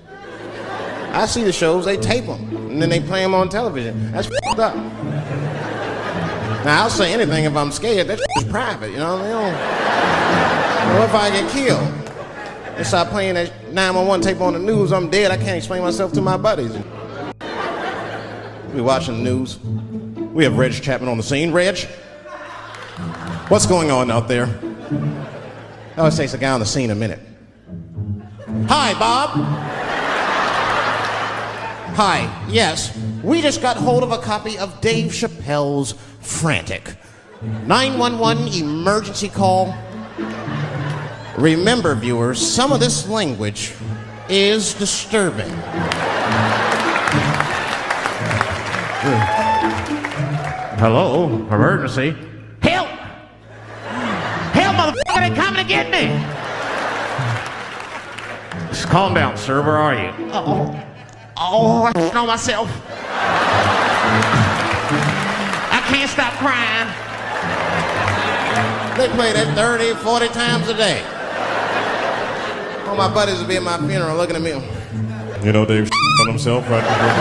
I see the shows, they tape them, and then they play them on television. That's f***ed up. Now, I'll say anything if I'm scared. That is private, you know what I mean? What if I get killed? They start playing that 911 tape on the news, I'm dead, I can't explain myself to my buddies. We watching the news. We have Reg Chapman on the scene. Reg, what's going on out there? That always takes a guy on the scene a minute. Hi, Bob. Hi, yes, we just got hold of a copy of Dave Chappelle's Frantic. 911 emergency call. Remember, viewers, some of this language is disturbing. Hello, emergency. Help! Help, motherfucker, they're coming to get me! Just calm down, sir, where are you? Oh, I know myself. I can't stop crying. They play that 30, 40 times a day. All my buddies will be at my funeral looking at me. You know, Dave on himself right before.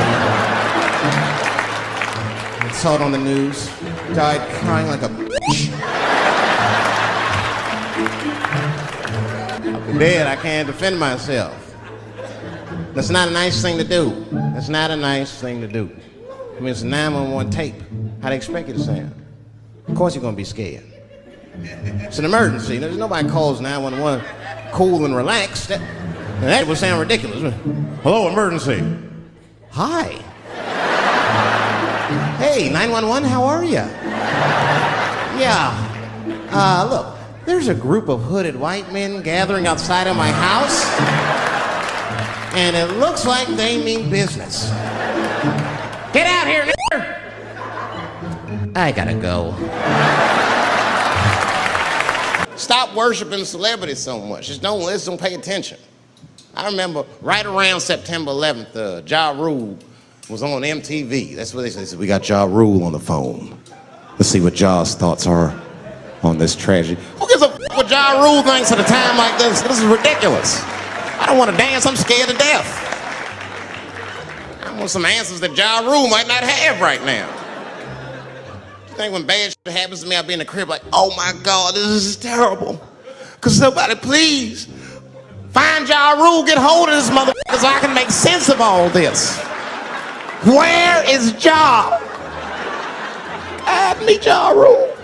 I saw it on the news. Died crying like a bitch. I'm dead, I can't defend myself. That's not a nice thing to do. That's not a nice thing to do. I mean, it's a 911 tape. How they expect you to sound? Of course you're gonna be scared. It's an emergency. There's nobody calls 911 cool and relaxed. That would sound ridiculous. Hello, emergency. Hi. Hey, 911, how are you? Yeah. Look, there's a group of hooded white men gathering outside of my house. And it looks like they mean business. Get out here, nigger! I gotta go. Stop worshiping celebrities so much. Just don't listen, don't pay attention. I remember right around September 11th, Ja Rule was on MTV. That's what they said. We got Ja Rule on the phone. Let's see what Ja's thoughts are on this tragedy. Who gives a f what Ja Rule thinks at a time like this? This is ridiculous. I don't want to dance, I'm scared to death. I want some answers that Ja Rule might not have right now. I think when bad shit happens to me, I'll be in the crib like, oh my God, this is terrible. Could somebody please find Ja Rule, get hold of this motherfucker so I can make sense of all this. Where is Ja? Guide me, Ja Rule.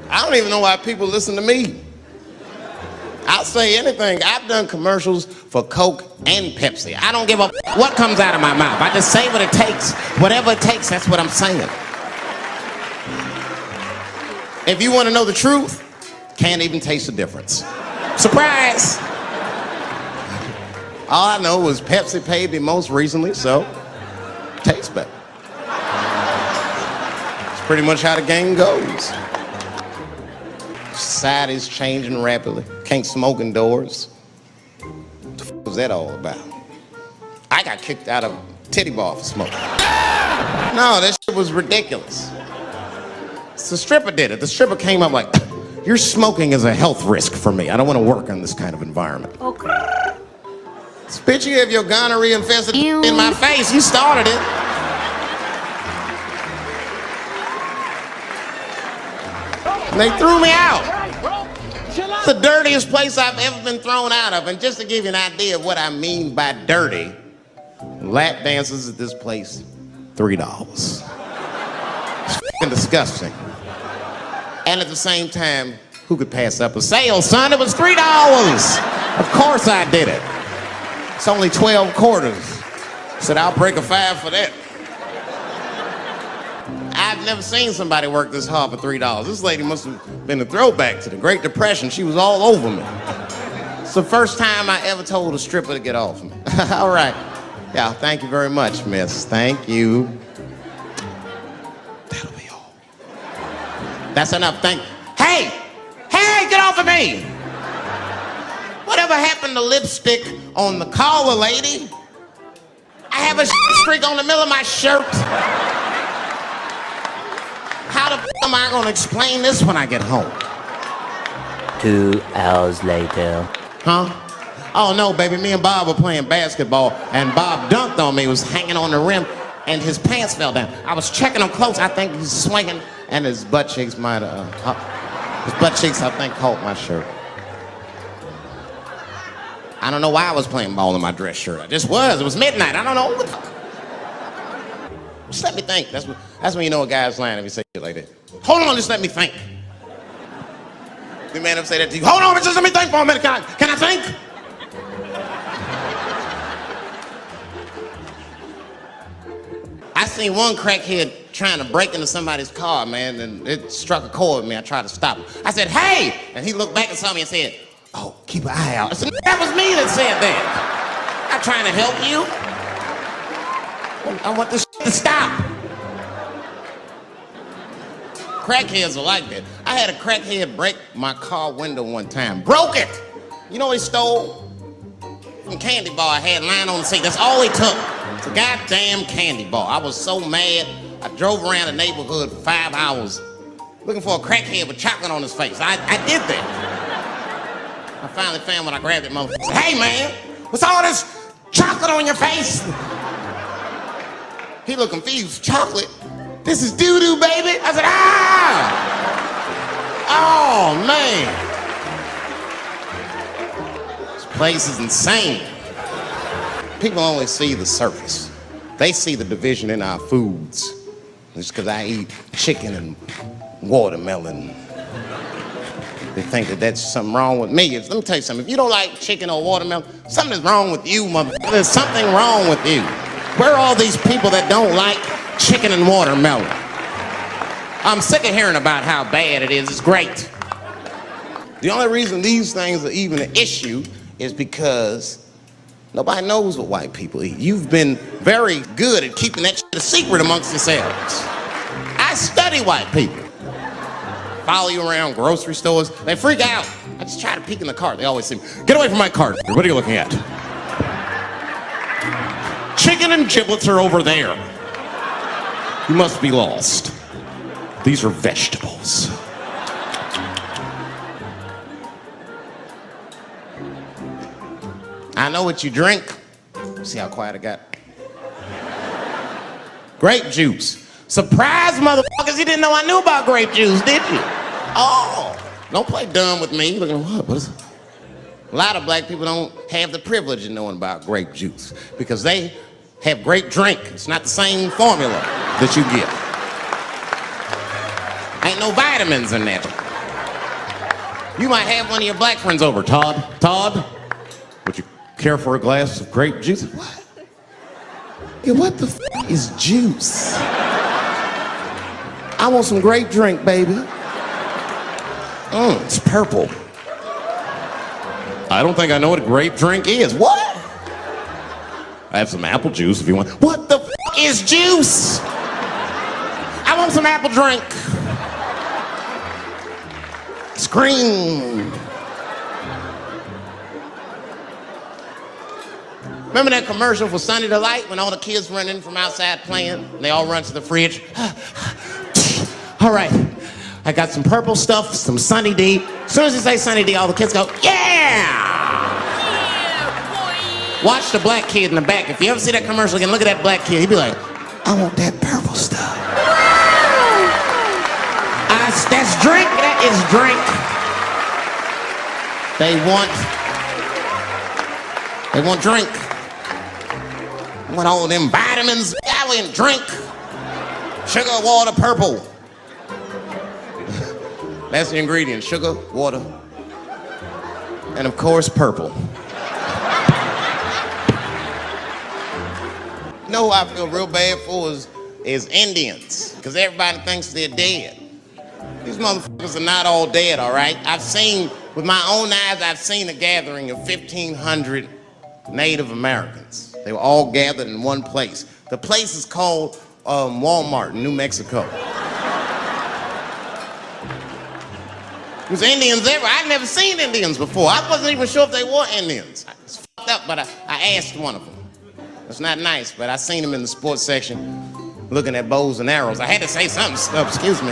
I don't even know why people listen to me. I'll say anything. I've done commercials for Coke and Pepsi. I don't give a what comes out of my mouth. I just say what it takes. Whatever it takes, that's what I'm saying. If you want to know the truth, can't even taste the difference. Surprise! All I know was Pepsi paid me most recently, so tastes better. It's pretty much how the game goes. Society's changing rapidly. Can't smoke indoors. What the f was that all about? I got kicked out of titty bar for smoking. No, that shit was ridiculous. The stripper did it. The stripper came up like, your smoking is a health risk for me. I don't want to work in this kind of environment. Okay. Bitch, you have your gonorrhea infested in my face. You started it. And they threw me out. It's the dirtiest place I've ever been thrown out of. And just to give you an idea of what I mean by dirty, lap dances at this place, $3. It's f***ing disgusting. And at the same time, who could pass up a sale, son? It was $3. Of course I did it. It's only 12 quarters. Said, I'll break a 5 for that. I've never seen somebody work this hard for $3. This lady must have been a throwback to the Great Depression. She was all over me. It's the first time I ever told a stripper to get off me. All right. Yeah, thank you very much, miss. Thank you. That'll be all. That's enough, thank you. Hey! Hey, get off of me! Whatever happened to lipstick on the collar, lady? I have a streak on the middle of my shirt. How the am I gonna explain this when I get home? 2 hours later. Huh? Oh no, baby, me and Bob were playing basketball and Bob dunked on me, was hanging on the rim and his pants fell down. I was checking him close, I think he's swinging and his butt cheeks might have, his butt cheeks I think caught my shirt. I don't know why I was playing ball in my dress shirt. I just was, it was midnight, I don't know. Just let me think, that's when you know a guy's lying if he say shit like that. Hold on, just let me think. The man ever say that to you? Hold on, just let me think for a minute, can I think? I seen one crackhead trying to break into somebody's car, man, and it struck a chord with me. I tried to stop him. I said, hey! And he looked back and saw me and said, oh, keep an eye out. I said, that was me that said that. I'm trying to help you. I want this to stop. Crackheads are like that. I had a crackhead break my car window one time. Broke it! You know what he stole? Some candy bar I had lying on the seat. That's all he took. It's a goddamn candy bar. I was so mad. I drove around the neighborhood for 5 hours looking for a crackhead with chocolate on his face. I did that. I finally found when I grabbed that motherfucker. I said, hey man, what's all this chocolate on your face? He looked confused. Chocolate? This is doo-doo, baby. I said, ah! Oh, man. This place is insane. People only see the surface. They see the division in our foods. Just because I eat chicken and watermelon. They think that that's something wrong with me. Let me tell you something. If you don't like chicken or watermelon, something is wrong with you, motherfucker. There's something wrong with you. Where are all these people that don't like chicken and watermelon? I'm sick of hearing about how bad it is. It's great. The only reason these things are even an issue is because nobody knows what white people eat. You've been very good at keeping that shit a secret amongst yourselves. I study white people. Follow you around grocery stores. They freak out. I just try to peek in the cart. They always say, get away from my cart. What are you looking at? Chicken and giblets are over there. You must be lost. These are vegetables. I know what you drink. See how quiet I got? Grape juice. Surprise, motherfuckers, you didn't know I knew about grape juice, did you? Oh, don't play dumb with me. Looking at what is it? A lot of black people don't have the privilege of knowing about grape juice because they have Grape Drink. It's not the same formula that you get. Ain't no vitamins in that. You might have one of your black friends over. Todd, would you care for a glass of grape juice? What? Yeah, what the f is juice? I want some Grape Drink, baby. It's purple. I don't think I know what a Grape Drink is. What? I have some apple juice if you want. What the f is juice? I want some apple drink. Scream. Remember that commercial for Sunny Delight when all the kids run in from outside playing and they all run to the fridge? All right, I got some purple stuff, some Sunny D. As soon as you say Sunny D, all the kids go, yeah! Watch the black kid in the back. If you ever see that commercial again, look at that black kid. He'd be like, I want that purple stuff. That's drink, that is drink. They want drink. I want all them vitamins, I want drink. Sugar, water, purple. That's the ingredient, sugar, water, and of course, purple. You know who I feel real bad for is Indians, because everybody thinks they're dead. These motherfuckers are not all dead, all right? With my own eyes, I've seen a gathering of 1,500 Native Americans. They were all gathered in one place. The place is called Walmart in New Mexico. There's Indians everywhere. I'd never seen Indians before. I wasn't even sure if they were Indians. It's fucked up, but I asked one of them. It's not nice, but I seen him in the sports section looking at bows and arrows. I had to say something. Excuse me.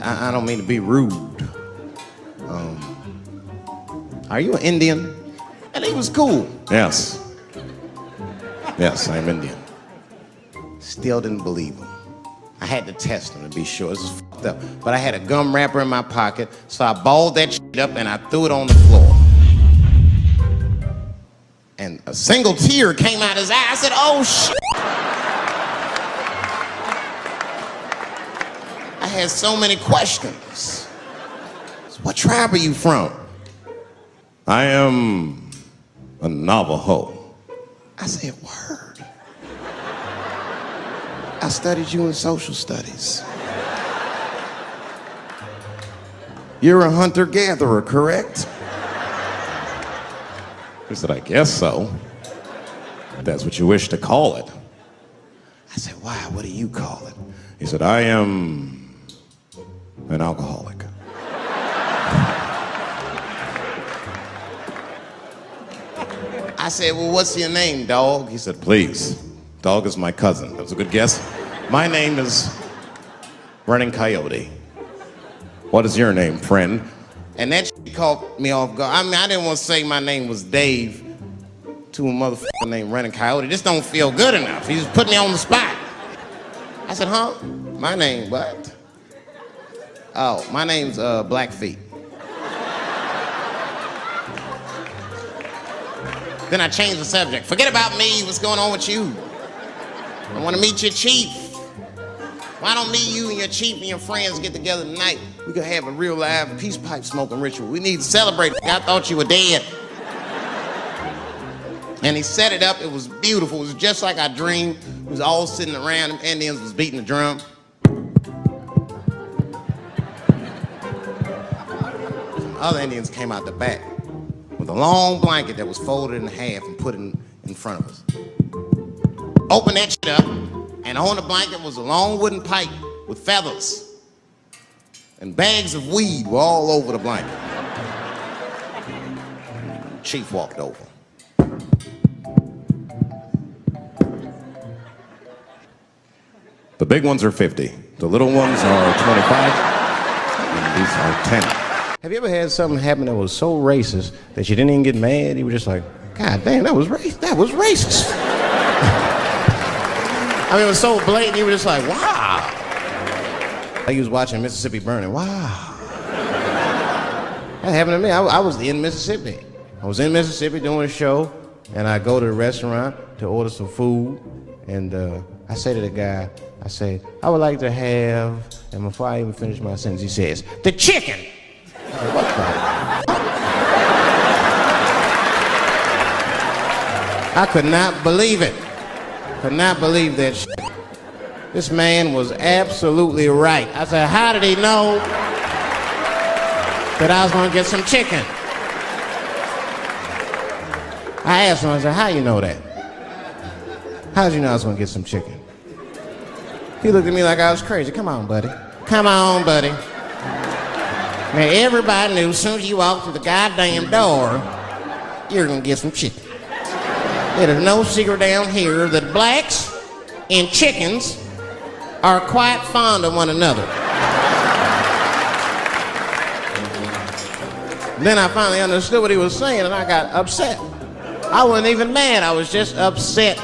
I don't mean to be rude. Are you an Indian? And he was cool. Yes. Yes, I'm Indian. Still didn't believe him. I had to test him to be sure. This is fucked up. But I had a gum wrapper in my pocket, so I balled that shit up and I threw it on the floor. And a single tear came out his eye. I said, oh shit. I had so many questions. What tribe are you from? I am a Navajo. I said, word. I studied you in social studies. You're a hunter-gatherer, correct? He said, I guess so. If that's what you wish to call it. I said, why? What do you call it? He said, I am an alcoholic. I said, well, what's your name, dog? He said, please. Dog is my cousin. That was a good guess. My name is Running Coyote. What is your name, friend? And that shit caught me off guard. I mean, I didn't want to say my name was Dave to a motherfucker named Running Coyote. This don't feel good enough. He just put me on the spot. I said, huh? My name, what? Oh, my name's Blackfeet. Then I changed the subject. Forget about me. What's going on with you? I want to meet your chief. Why don't me, you, and your chief and your friends get together tonight? We could have a real live peace pipe smoking ritual. We need to celebrate. I thought you were dead. And he set it up. It was beautiful. It was just like I dreamed. We was all sitting around. Them Indians was beating the drum. Some other Indians came out the back with a long blanket that was folded in half and put in front of us. Opened that shit up, and on the blanket was a long wooden pipe with feathers. And bags of weed were all over the blanket. Chief walked over. The big ones are 50. The little ones are 25. And these are 10. Have you ever had something happen that was so racist that you didn't even get mad? You were just like, God damn, that was racist. I mean, it was so blatant, you were just like, wow. Like you was watching Mississippi Burning, wow. That happened to me. I was in Mississippi. I was in Mississippi doing a show, and I go to the restaurant to order some food, and I say to the guy, I say, I would like to have, and before I even finish my sentence, he says, the chicken. What the? I could not believe it. Could not believe that shit. This man was absolutely right. I said, how did he know that I was gonna get some chicken? I asked him, I said, how you know that? How did you know I was gonna get some chicken? He looked at me like I was crazy. Come on, buddy. Come on, buddy. Now, everybody knew as soon as you walked through the goddamn door, you're gonna get some chicken. There's no secret down here that blacks and chickens are quite fond of one another. Then I finally understood what he was saying, and I got upset. I wasn't even mad, I was just upset.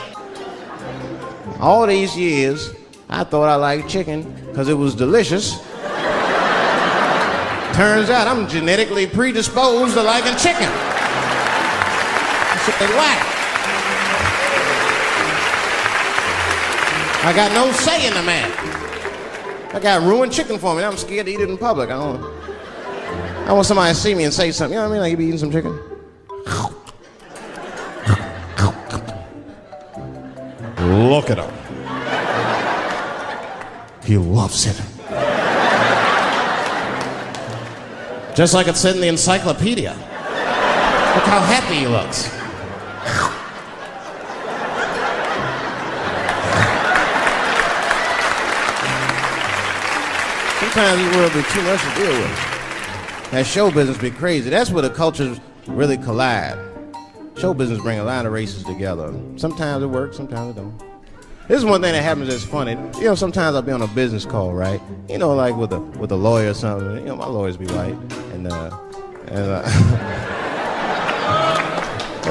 All these years, I thought I liked chicken because it was delicious. Turns out I'm genetically predisposed to liking chicken. I said, why? I got no say in the matter. I got ruined chicken for me. I'm scared to eat it in public. I want somebody to see me and say something. You know what I mean? Like, you be eating some chicken? Look at him. He loves it. Just like it said in the encyclopedia. Look how happy he looks. Sometimes this world be too much to deal with. That show business be crazy. That's where the cultures really collide. Show business bring a lot of races together. Sometimes it works, sometimes it don't. This is one thing that happens that's funny. You know, sometimes I'll be on a business call, right? You know, like with a lawyer or something. You know, my lawyers be white, and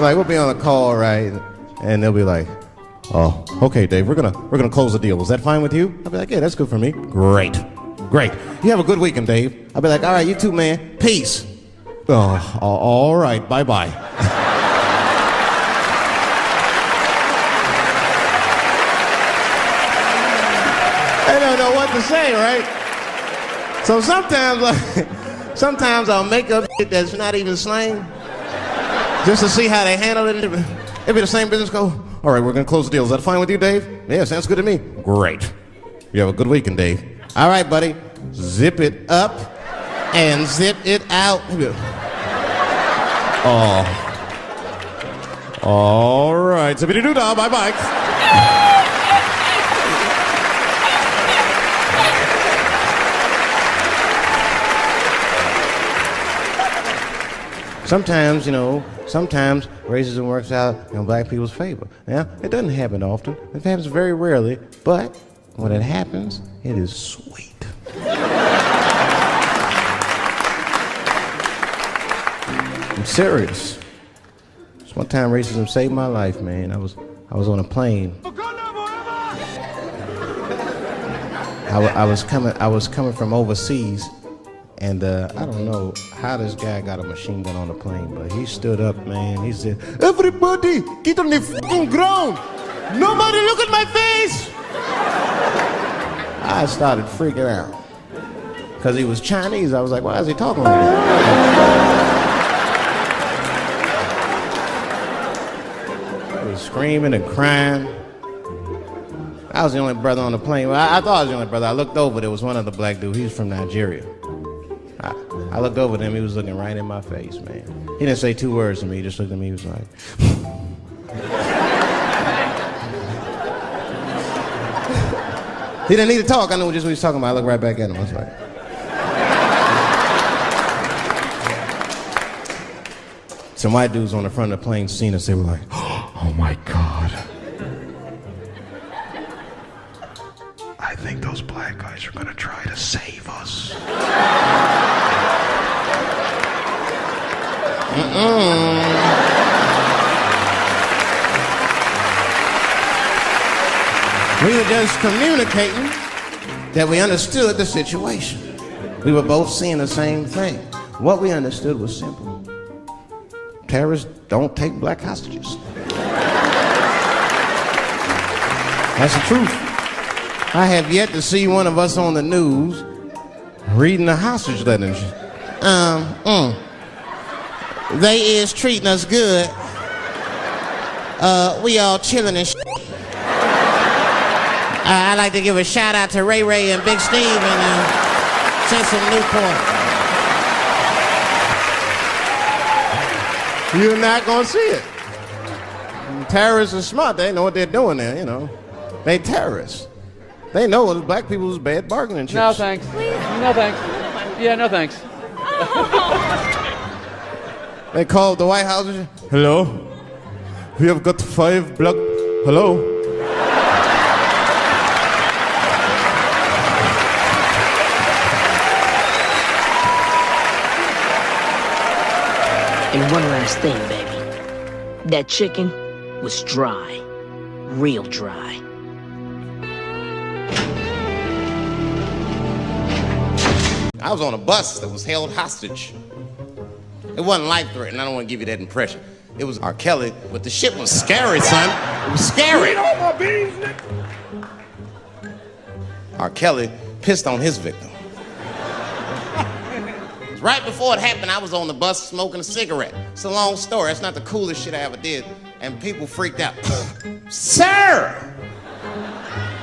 like we'll be on a call, right? And they'll be like, "Oh, okay, Dave, we're gonna close the deal. Is that fine with you?" I'll be like, "Yeah, that's good for me." Great. You have a good weekend, Dave. I'll be like, "All right, you too, man. Peace." Oh, all right, bye-bye. I don't know what to say, right? So sometimes I'll make up shit that's not even slang, just to see how they handle it. It'll be the same business call. All right, we're gonna close the deal. Is that fine with you, Dave? Yeah, sounds good to me. Great. You have a good weekend, Dave. All right, buddy. Zip it up and zip it out. Oh. All right. Zippity-doo-dah. Bye-bye. Sometimes, sometimes racism works out in black people's favor. Now, it doesn't happen often. It happens very rarely, but when it happens, it is sweet. I'm serious. Just one time racism saved my life, man. I was on a plane. I was coming from overseas. And I don't know how this guy got a machine gun on the plane, but he stood up, man. He said, "Everybody, get on the fucking ground. Nobody look at my face." I started freaking out. Because he was Chinese. I was like, why is he talking like that? He was screaming and crying. I was the only brother on the plane. Well, I thought I was the only brother. I looked over. There was one other black dude. He was from Nigeria. I looked over at him. He was looking right in my face, man. He didn't say two words to me. He just looked at me. He was like... He didn't need to talk. I knew just what he was talking about. I looked right back at him. I was like... Some white dudes on the front of the plane seen us. They were like, "Oh my God. I think those black guys are going to try to save us." We were just communicating that we understood the situation. We were both seeing the same thing. What we understood was simple. Terrorists don't take black hostages. That's the truth. I have yet to see one of us on the news reading a hostage letter. They is treating us good. We all chilling and shit. I'd like to give a shout out to Ray Ray and Big Steve and send some Newport. You're not gonna see it. Terrorists are smart. They know what they're doing there, They terrorists. They know what black people's bad bargaining chips. No thanks. No thanks. Yeah, no thanks. They called the White House. "Hello? We have got 5 black... Hello?" And one last thing, baby. That chicken was dry. Real dry. I was on a bus that was held hostage. It wasn't life-threatening. I don't want to give you that impression. It was R. Kelly, but the shit was scary, son. It was scary. R. Kelly pissed on his victim. Right before it happened, I was on the bus smoking a cigarette. It's a long story. It's not the coolest shit I ever did. And people freaked out. Sir!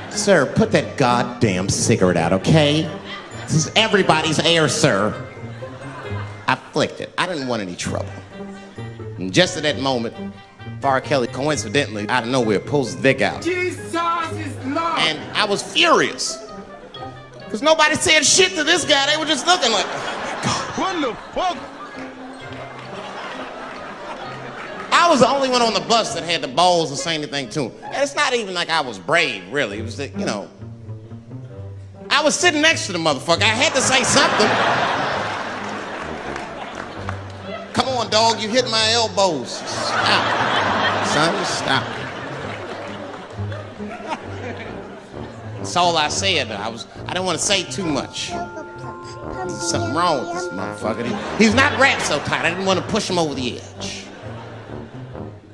Sir, put that goddamn cigarette out, okay? This is everybody's air, sir. I flicked it. I didn't want any trouble. And just at that moment, R. Kelly coincidentally, out of nowhere, pulls the dick out. Jesus is Lord. And I was furious. Because nobody said shit to this guy. They were just looking like, What the fuck? I was the only one on the bus that had the balls to say anything to him. And it's not even like I was brave, really. It was that, you know, I was sitting next to the motherfucker. I had to say something. Come on, dog, you hit my elbows. Stop. Son, stop. That's all I said. I didn't want to say too much. There's something wrong with this motherfucker. He's not wrapped so tight. I didn't want to push him over the edge.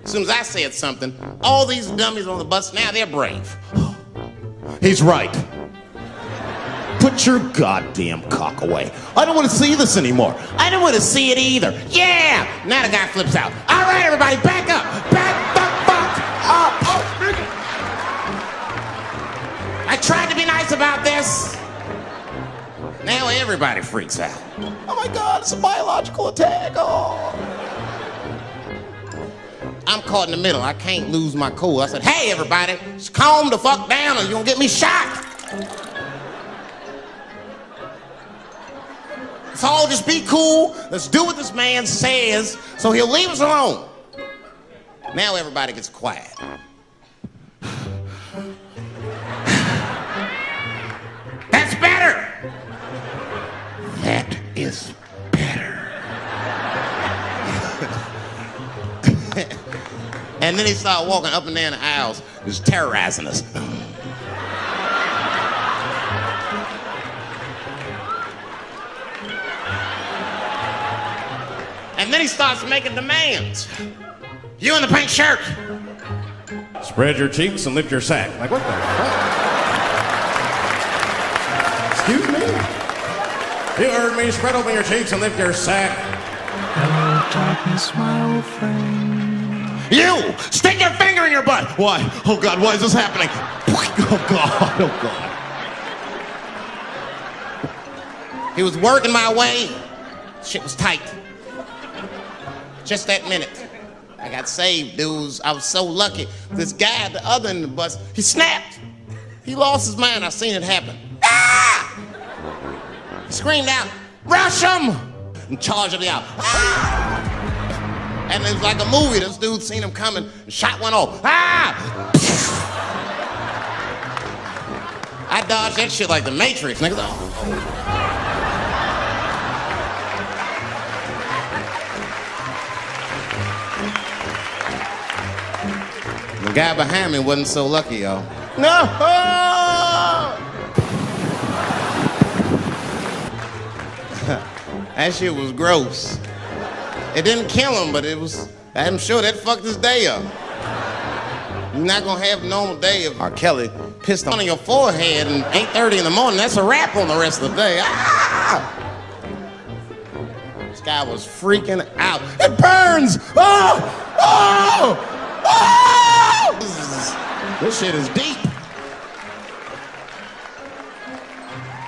As soon as I said something, all these dummies on the bus, now they're brave. He's right. Put your goddamn cock away. I don't want to see this anymore. I don't want to see it either. Yeah! Now the guy flips out. All right, everybody, back up. Back up. Oh. I tried to be nice about this. Now everybody freaks out. Oh my God, it's a biological attack. Oh. I'm caught in the middle. I can't lose my cool. I said, hey, everybody, just calm the fuck down or you're going to get me shot. Let's all just be cool. Let's do what this man says so he'll leave us alone. Now everybody gets quiet. That's better. That is better. And then he started walking up and down the aisles, just terrorizing us. And then he starts making demands. You in the pink shirt. Spread your cheeks and lift your sack. Like, what the fuck? Excuse me? You heard me. Spread open your cheeks and lift your sack. Hello, darkness, my old friend. You! Stick your finger in your butt! Why? Oh God, why is this happening? Oh God, oh God. He was working my way. Shit was tight. Just that minute. I got saved, dudes. I was so lucky. This guy at the other end of the bus, he snapped. He lost his mind. I seen it happen. Ah! He screamed out, rush him! And charged him out. Ah! And it was like a movie. This dude seen him coming and shot one off. Ah! I dodged that shit like the Matrix, nigga. The guy behind me wasn't so lucky, y'all. No! That shit was gross. It didn't kill him, but I'm sure that fucked his day up. You're not gonna have a normal day if R. Kelly pissed on your forehead at 8:30 in the morning. That's a wrap on the rest of the day. Ah! This guy was freaking out. It burns! Oh! Oh! Oh! This shit is deep.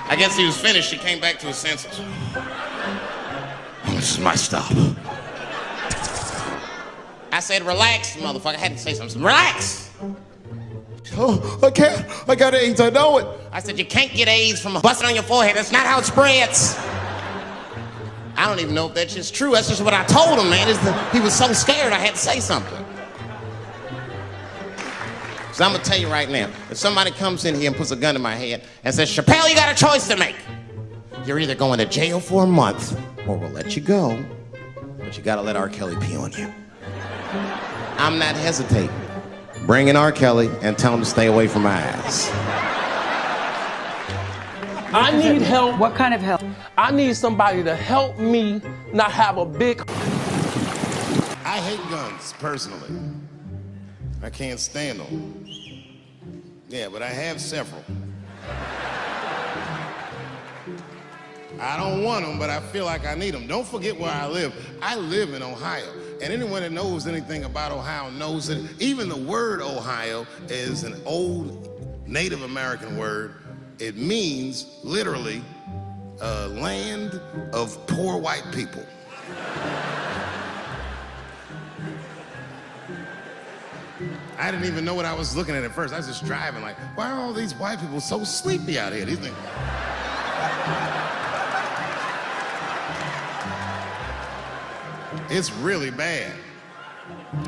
I guess he was finished. He came back to his senses. Oh, this is my stop. I said, relax, motherfucker. I had to say something. Relax. Oh, I can't. I got AIDS. I know it. I said, you can't get AIDS from busting on your forehead. That's not how it spreads. I don't even know if that's just true. That's just what I told him, man. He was so scared I had to say something. So I'm gonna tell you right now, if somebody comes in here and puts a gun in my head and says, Chappelle, you got a choice to make. You're either going to jail for a month or we'll let you go, but you gotta let R. Kelly pee on you. I'm not hesitating. Bring in R. Kelly and tell him to stay away from my ass. I need help. What kind of help? I need somebody to help me not have a big... I hate guns, personally. I can't stand them. Yeah, but I have several. I don't want them, but I feel like I need them. Don't forget where I live. I live in Ohio. And anyone that knows anything about Ohio knows that even the word Ohio is an old Native American word. It means, literally, a land of poor white people. I didn't even know what I was looking at first. I was just driving like, why are all these white people so sleepy out here? These things. It's really bad.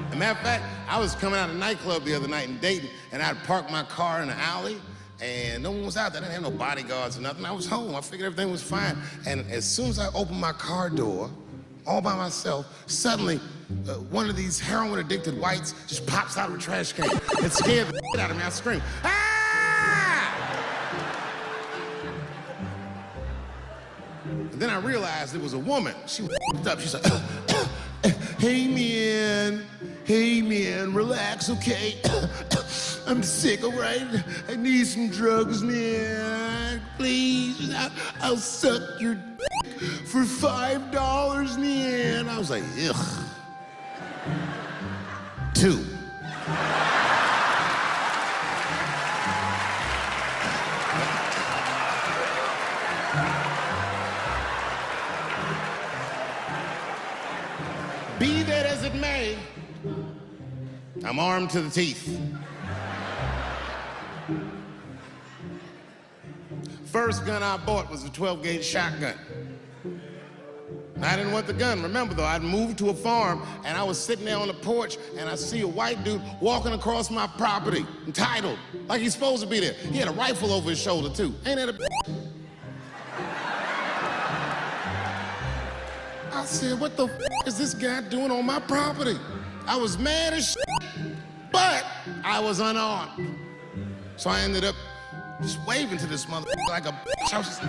As a matter of fact, I was coming out of a nightclub the other night in Dayton, and I'd parked my car in the alley, and no one was out there. I didn't have no bodyguards or nothing. I was home. I figured everything was fine. And as soon as I opened my car door, all by myself, suddenly one of these heroin-addicted whites just pops out of a trash can. It scared the shit out of me. I screamed, "Ah!" And then I realized it was a woman. She was up. She said, hey man, relax, okay? I'm sick, all right? I need some drugs, man. Please, I'll suck your dick for $5, man. I was like, ugh. 2. Be that as it may, I'm armed to the teeth. First gun I bought was a 12-gauge shotgun. I didn't want the gun. Remember, though, I'd moved to a farm, and I was sitting there on the porch, and I see a white dude walking across my property, entitled, like he's supposed to be there. He had a rifle over his shoulder, too. Ain't that a I said, what the is this guy doing on my property? I was mad as shit, but I was unarmed. So I ended up just waving to this motherfucker like a bitch. I was just...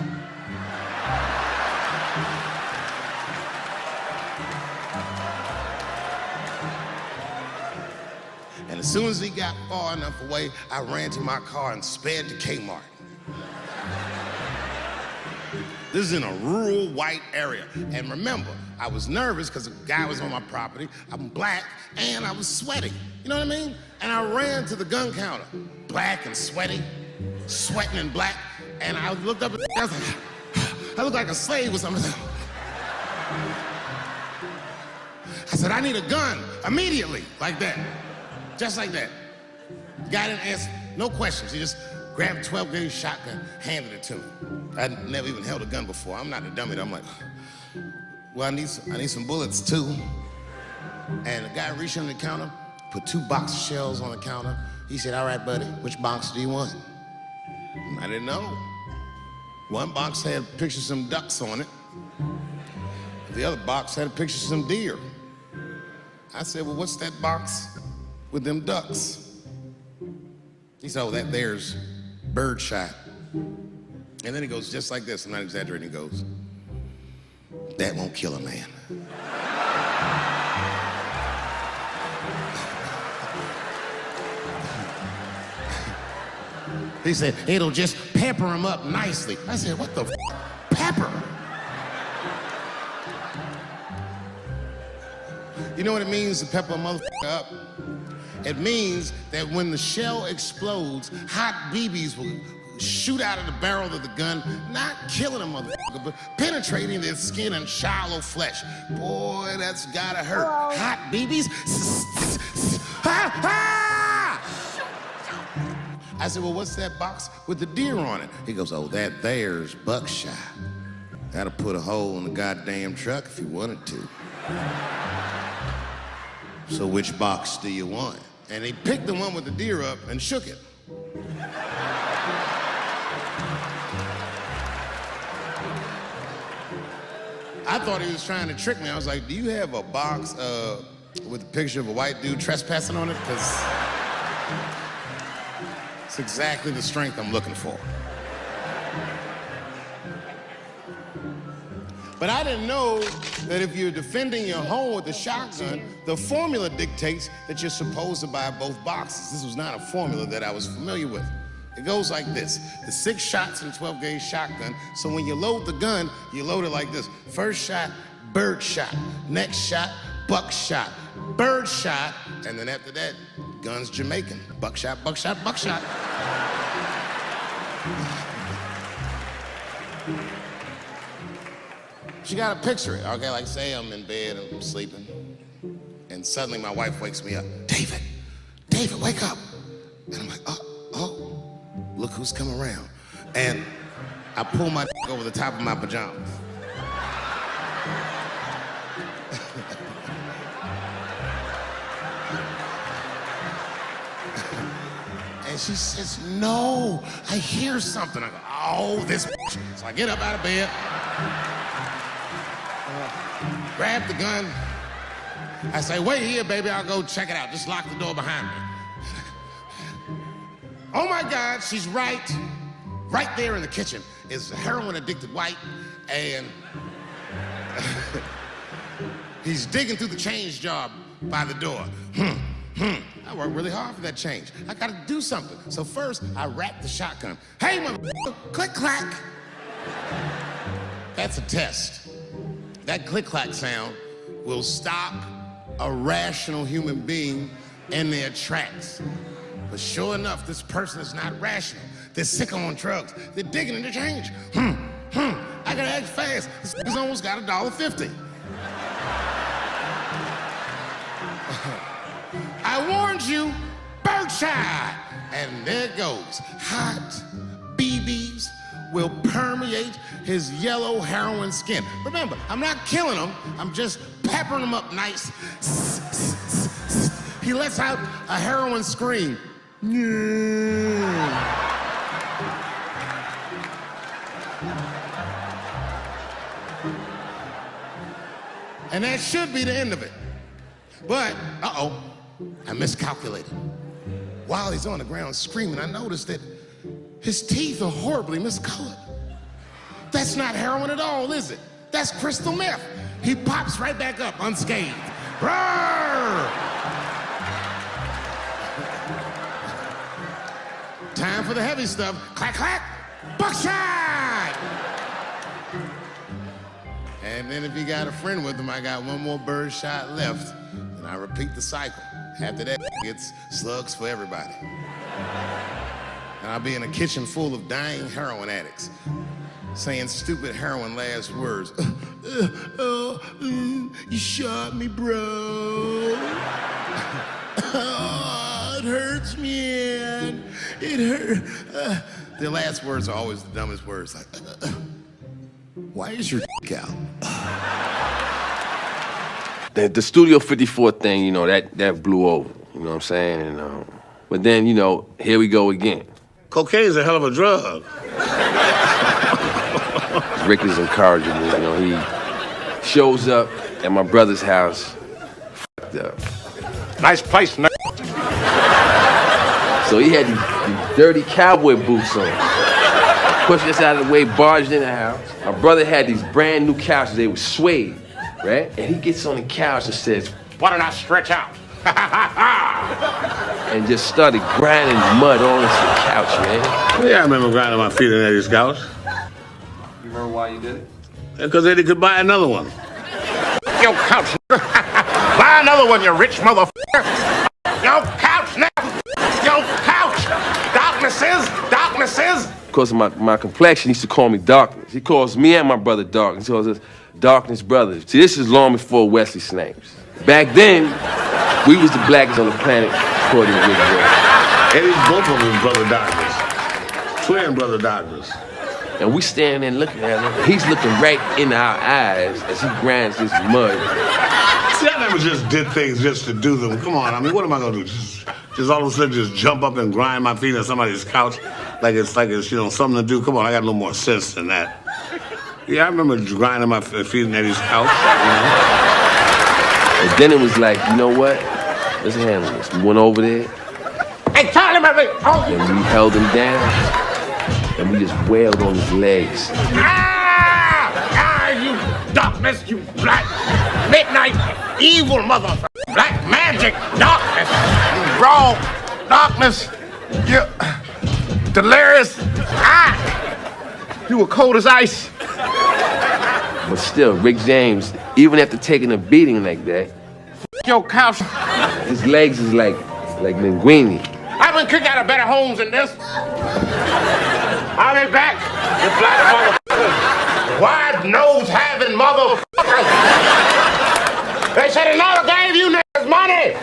And as soon as he got far enough away, I ran to my car and sped to Kmart. This is in a rural white area. And remember, I was nervous because a guy was on my property, I'm black, and I was sweaty. You know what I mean? And I ran to the gun counter, black and sweaty, sweating and black, and I looked up at the guy, I was like, I looked like a slave or something. I said, I need a gun immediately, like that. Just like that. The guy didn't ask no questions. He just grabbed a 12-gauge shotgun, handed it to me. I'd never even held a gun before. I'm not a dummy. I'm like, well, I need some bullets too. And the guy reached under the counter, put 2 box of shells on the counter. He said, all right, buddy, which box do you want? I didn't know. One box had a picture of some ducks on it. The other box had a picture of some deer. I said, well, what's that box with them ducks? He said, oh, that there's Birdshot. And then he goes just like this, I'm not exaggerating, he goes, that won't kill a man. He said, it'll just pepper him up nicely. I said, what the pepper? You know what it means to pepper a motherfucker up? It means that when the shell explodes, hot BBs will shoot out of the barrel of the gun, not killing a motherfucker, but penetrating their skin and shallow flesh. Boy, that's gotta hurt. Hello. Hot BBs? Ha ha! I said, well, what's that box with the deer on it? He goes, oh, that there's Buckshot. That'll put a hole in the goddamn truck if you wanted to. So which box do you want? And he picked the one with the deer up and shook it. I thought he was trying to trick me. I was like, do you have a box with a picture of a white dude trespassing on it? Because it's exactly the strength I'm looking for. But I didn't know that if you're defending your home with a shotgun, the formula dictates that you're supposed to buy both boxes. This was not a formula that I was familiar with. It goes like this. The 6 shots in a 12-gauge shotgun, so when you load the gun, you load it like this. First shot, Birdshot. Next shot, Buckshot. Birdshot, and then after that, gun's Jamaican. Buckshot, Buckshot, Buckshot. She got to picture it. Okay, like say I'm in bed and I'm sleeping, and suddenly my wife wakes me up. David, wake up. And I'm like, oh, look who's come around. And I pull my dick over the top of my pajamas. And she says, no, I hear something. I go, oh, this bitch. So I get up out of bed, grab the gun. I say, wait here, baby, I'll go check it out. Just lock the door behind me. Oh my God, she's right there in the kitchen. Is a heroin-addicted white, and he's digging through the change jar by the door. I worked really hard for that change. I gotta do something. So first, I wrap the shotgun. Hey, motherfucker, click clack. That's a test. That click clack sound will stop a rational human being in their tracks. But sure enough, this person is not rational. They're sick on drugs. They're digging in the change. I gotta act fast. This nigga's almost got $1.50. I warned you, Birdshot. And there it goes. Hot BBs will permeate his yellow heroin skin. Remember, I'm not killing him. I'm just peppering him up nice. He lets out a heroin scream. And that should be the end of it. But, uh-oh, I miscalculated. While he's on the ground screaming, I noticed that his teeth are horribly miscolored. That's not heroin at all, is it? That's crystal meth. He pops right back up unscathed. Roar! Time for the heavy stuff. Clack, clack, Buckshot! And then if he got a friend with him, I got one more Birdshot left. And I repeat the cycle. After that, it's slugs for everybody. And I'll be in a kitchen full of dying heroin addicts, saying stupid heroin last words. You shot me, bro. It hurts, man. It hurt. The last words are always the dumbest words. Like, why is your dick out? The Studio 54 thing, you know, that blew over. You know what I'm saying? And but then, you know, here we go again. Cocaine's a hell of a drug. Rick is encouraging me. You know, he shows up at my brother's house, f***ed up. Nice place, n***. So he had these dirty cowboy boots on. Pushed us out of the way, barged in the house. My brother had these brand new couches. They were suede, right? And he gets on the couch and says, "Why don't I stretch out?" and just started grinding mud all into the couch, man. Yeah, I remember grinding my feet in Eddie's couch. You remember why you did it? Because Eddie could buy another one. Your couch. Buy another one, you rich motherfucker. Your couch now. Your couch. Darknesses. Because of my complexion, he used to call me Darkness. He calls me and my brother Darkness. He calls us Darkness Brothers. See, this is long before Wesley Snipes. Back then, we was the blackest on the planet, according to Rick Ross. Eddie's both of his brother Darkness. Twin brother Darkness. And we standing there looking at him. He's looking right in our eyes as he grinds this mud. See, I never just did things just to do them. Come on, I mean, what am I gonna do? Just all of a sudden just jump up and grind my feet on somebody's couch like it's you know, something to do. Come on, I got a little more sense than that. Yeah, I remember grinding my feet on Eddie's couch, you know? And then it was like, you know what? Let's handle this. We went over there. Hey, Charlie, baby. Oh. And we held him down. And we just wailed on his legs. You darkness, you black midnight evil motherfucker. Black magic darkness. Raw darkness. You delirious. You were cold as ice. But still, Rick James, even after taking a beating like that, your couch. His legs is like linguine. I've been kicked out of better homes than this. I'll be back, you black motherfuckers. Wide nose having motherfuckers. They said he never gave you niggas money.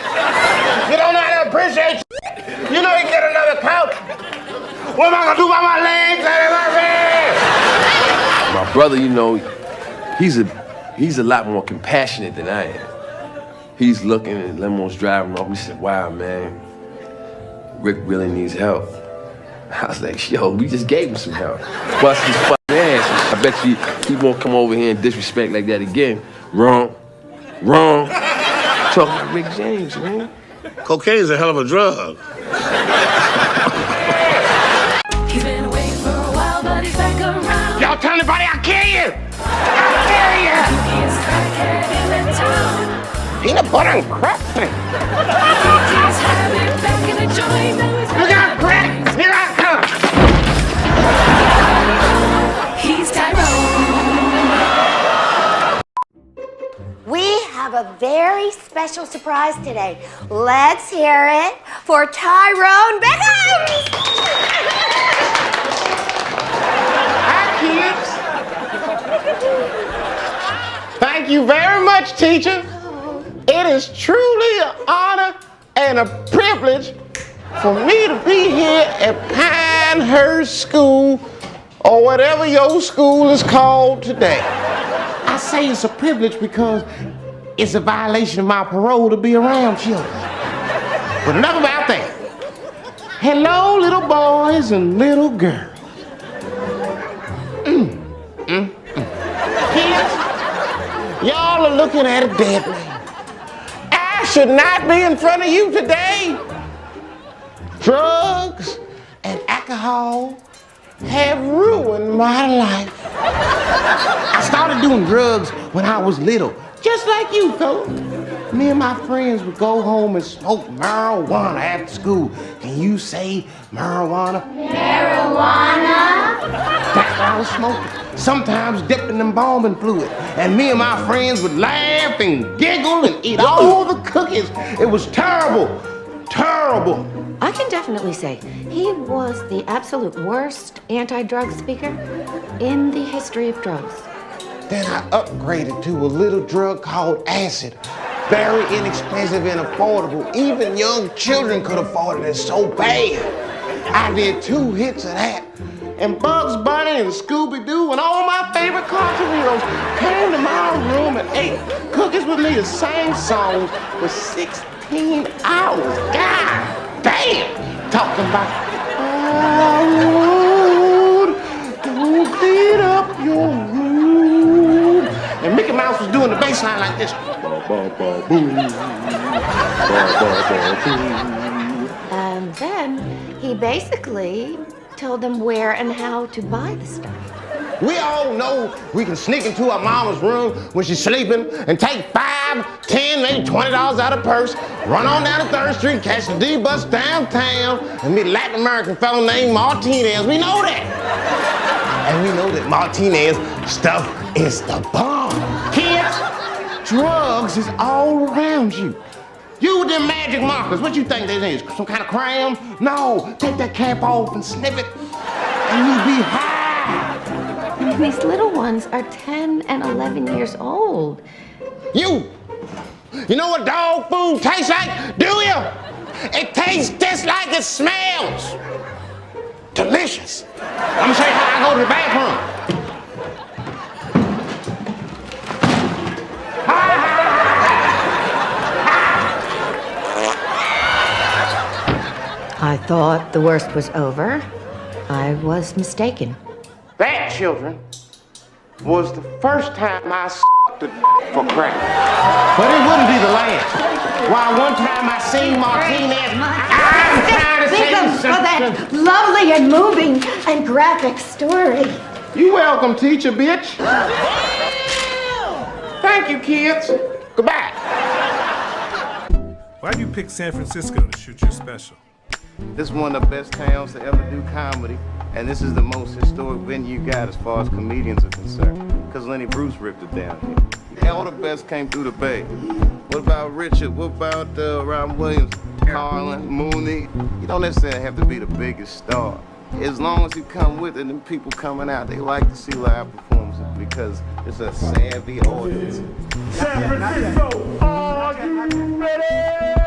You don't know how to appreciate you. You know you get another couch. What am I gonna do about my legs, Eddie Murphy? brother, you know, he's a lot more compassionate than I am. He's looking at limos driving off. He said, wow, man, Rick really needs help. I was like, yo, we just gave him some help. Bust his fucking ass. I bet you he won't come over here and disrespect like that again. Wrong. Talking about Rick James, man. Cocaine's a hell of a drug. He's been away for a while, but he's back around. Y'all tell anybody I'll kill you! I'll kill you! He's crackhead in the town. Peanut butter and crap thing. He's having back in the joint. Look out, crack! Here I come! He's Tyrone. We have a very special surprise today. Let's hear it for Tyrone Biggums! Hi, kids. Thank you very much, teacher. It is truly an honor and a privilege for me to be here at Pinehurst School, or whatever your school is called today. I say it's a privilege because it's a violation of my parole to be around children. But enough about that. Hello, little boys and little girls. Kids, y'all are looking at a dead man. I should not be in front of you today. Drugs and alcohol have ruined my life. I started doing drugs when I was little, just like you, fellas. Me and my friends would go home and smoke marijuana after school. Can you say marijuana? Marijuana? That's what I was smoking. Sometimes dipped in embalming fluid. And me and my friends would laugh and giggle and eat all the cookies. It was terrible. Terrible. I can definitely say he was the absolute worst anti-drug speaker in the history of drugs. Then I upgraded to a little drug called acid. Very inexpensive and affordable. Even young children could afford it. It's so bad. I did 2 hits of that. And Bugs Bunny and Scooby-Doo and all my favorite cartoon heroes came to my room and ate cookies with me, the same songs for 16 hours. God damn! Talking about, oh Lord, don't beat up your room. And Mickey Mouse was doing the bass line like this. And then he basically told them where and how to buy the stuff. We all know we can sneak into our mama's room when she's sleeping and take $5, $10, maybe $20 out of her purse, run on down to 3rd Street, catch the D bus downtown, and meet a Latin American fellow named Martinez. We know that. And we know that Martinez stuff is the bomb. Kids, drugs is all around you. You with them magic markers, what you think they is? Some kind of crayon? No, take that cap off and sniff it, and you'll be high. And these little ones are 10 and 11 years old. You know what dog food tastes like, do you? It tastes just like it smells. Delicious. I'm gonna show you how I go to the bathroom. I thought the worst was over. I was mistaken. That, children, was the first time I s***ed for crack. But it wouldn't be the last. Why, one time I seen Martinez, I'm trying to say Biggums for that lovely and moving and graphic story. You welcome, teacher, bitch. Thank you, kids. Goodbye. Why'd you pick San Francisco to shoot your special? This is one of the best towns to ever do comedy, and this is the most historic venue you got as far as comedians are concerned, because Lenny Bruce ripped it down here. All the best came through the Bay. What about Richard? What about Robin Williams, Carlin, Mooney? You don't necessarily have to be the biggest star. As long as you come with it, and people coming out, they like to see live performances because it's a savvy audience. San Francisco, are you ready?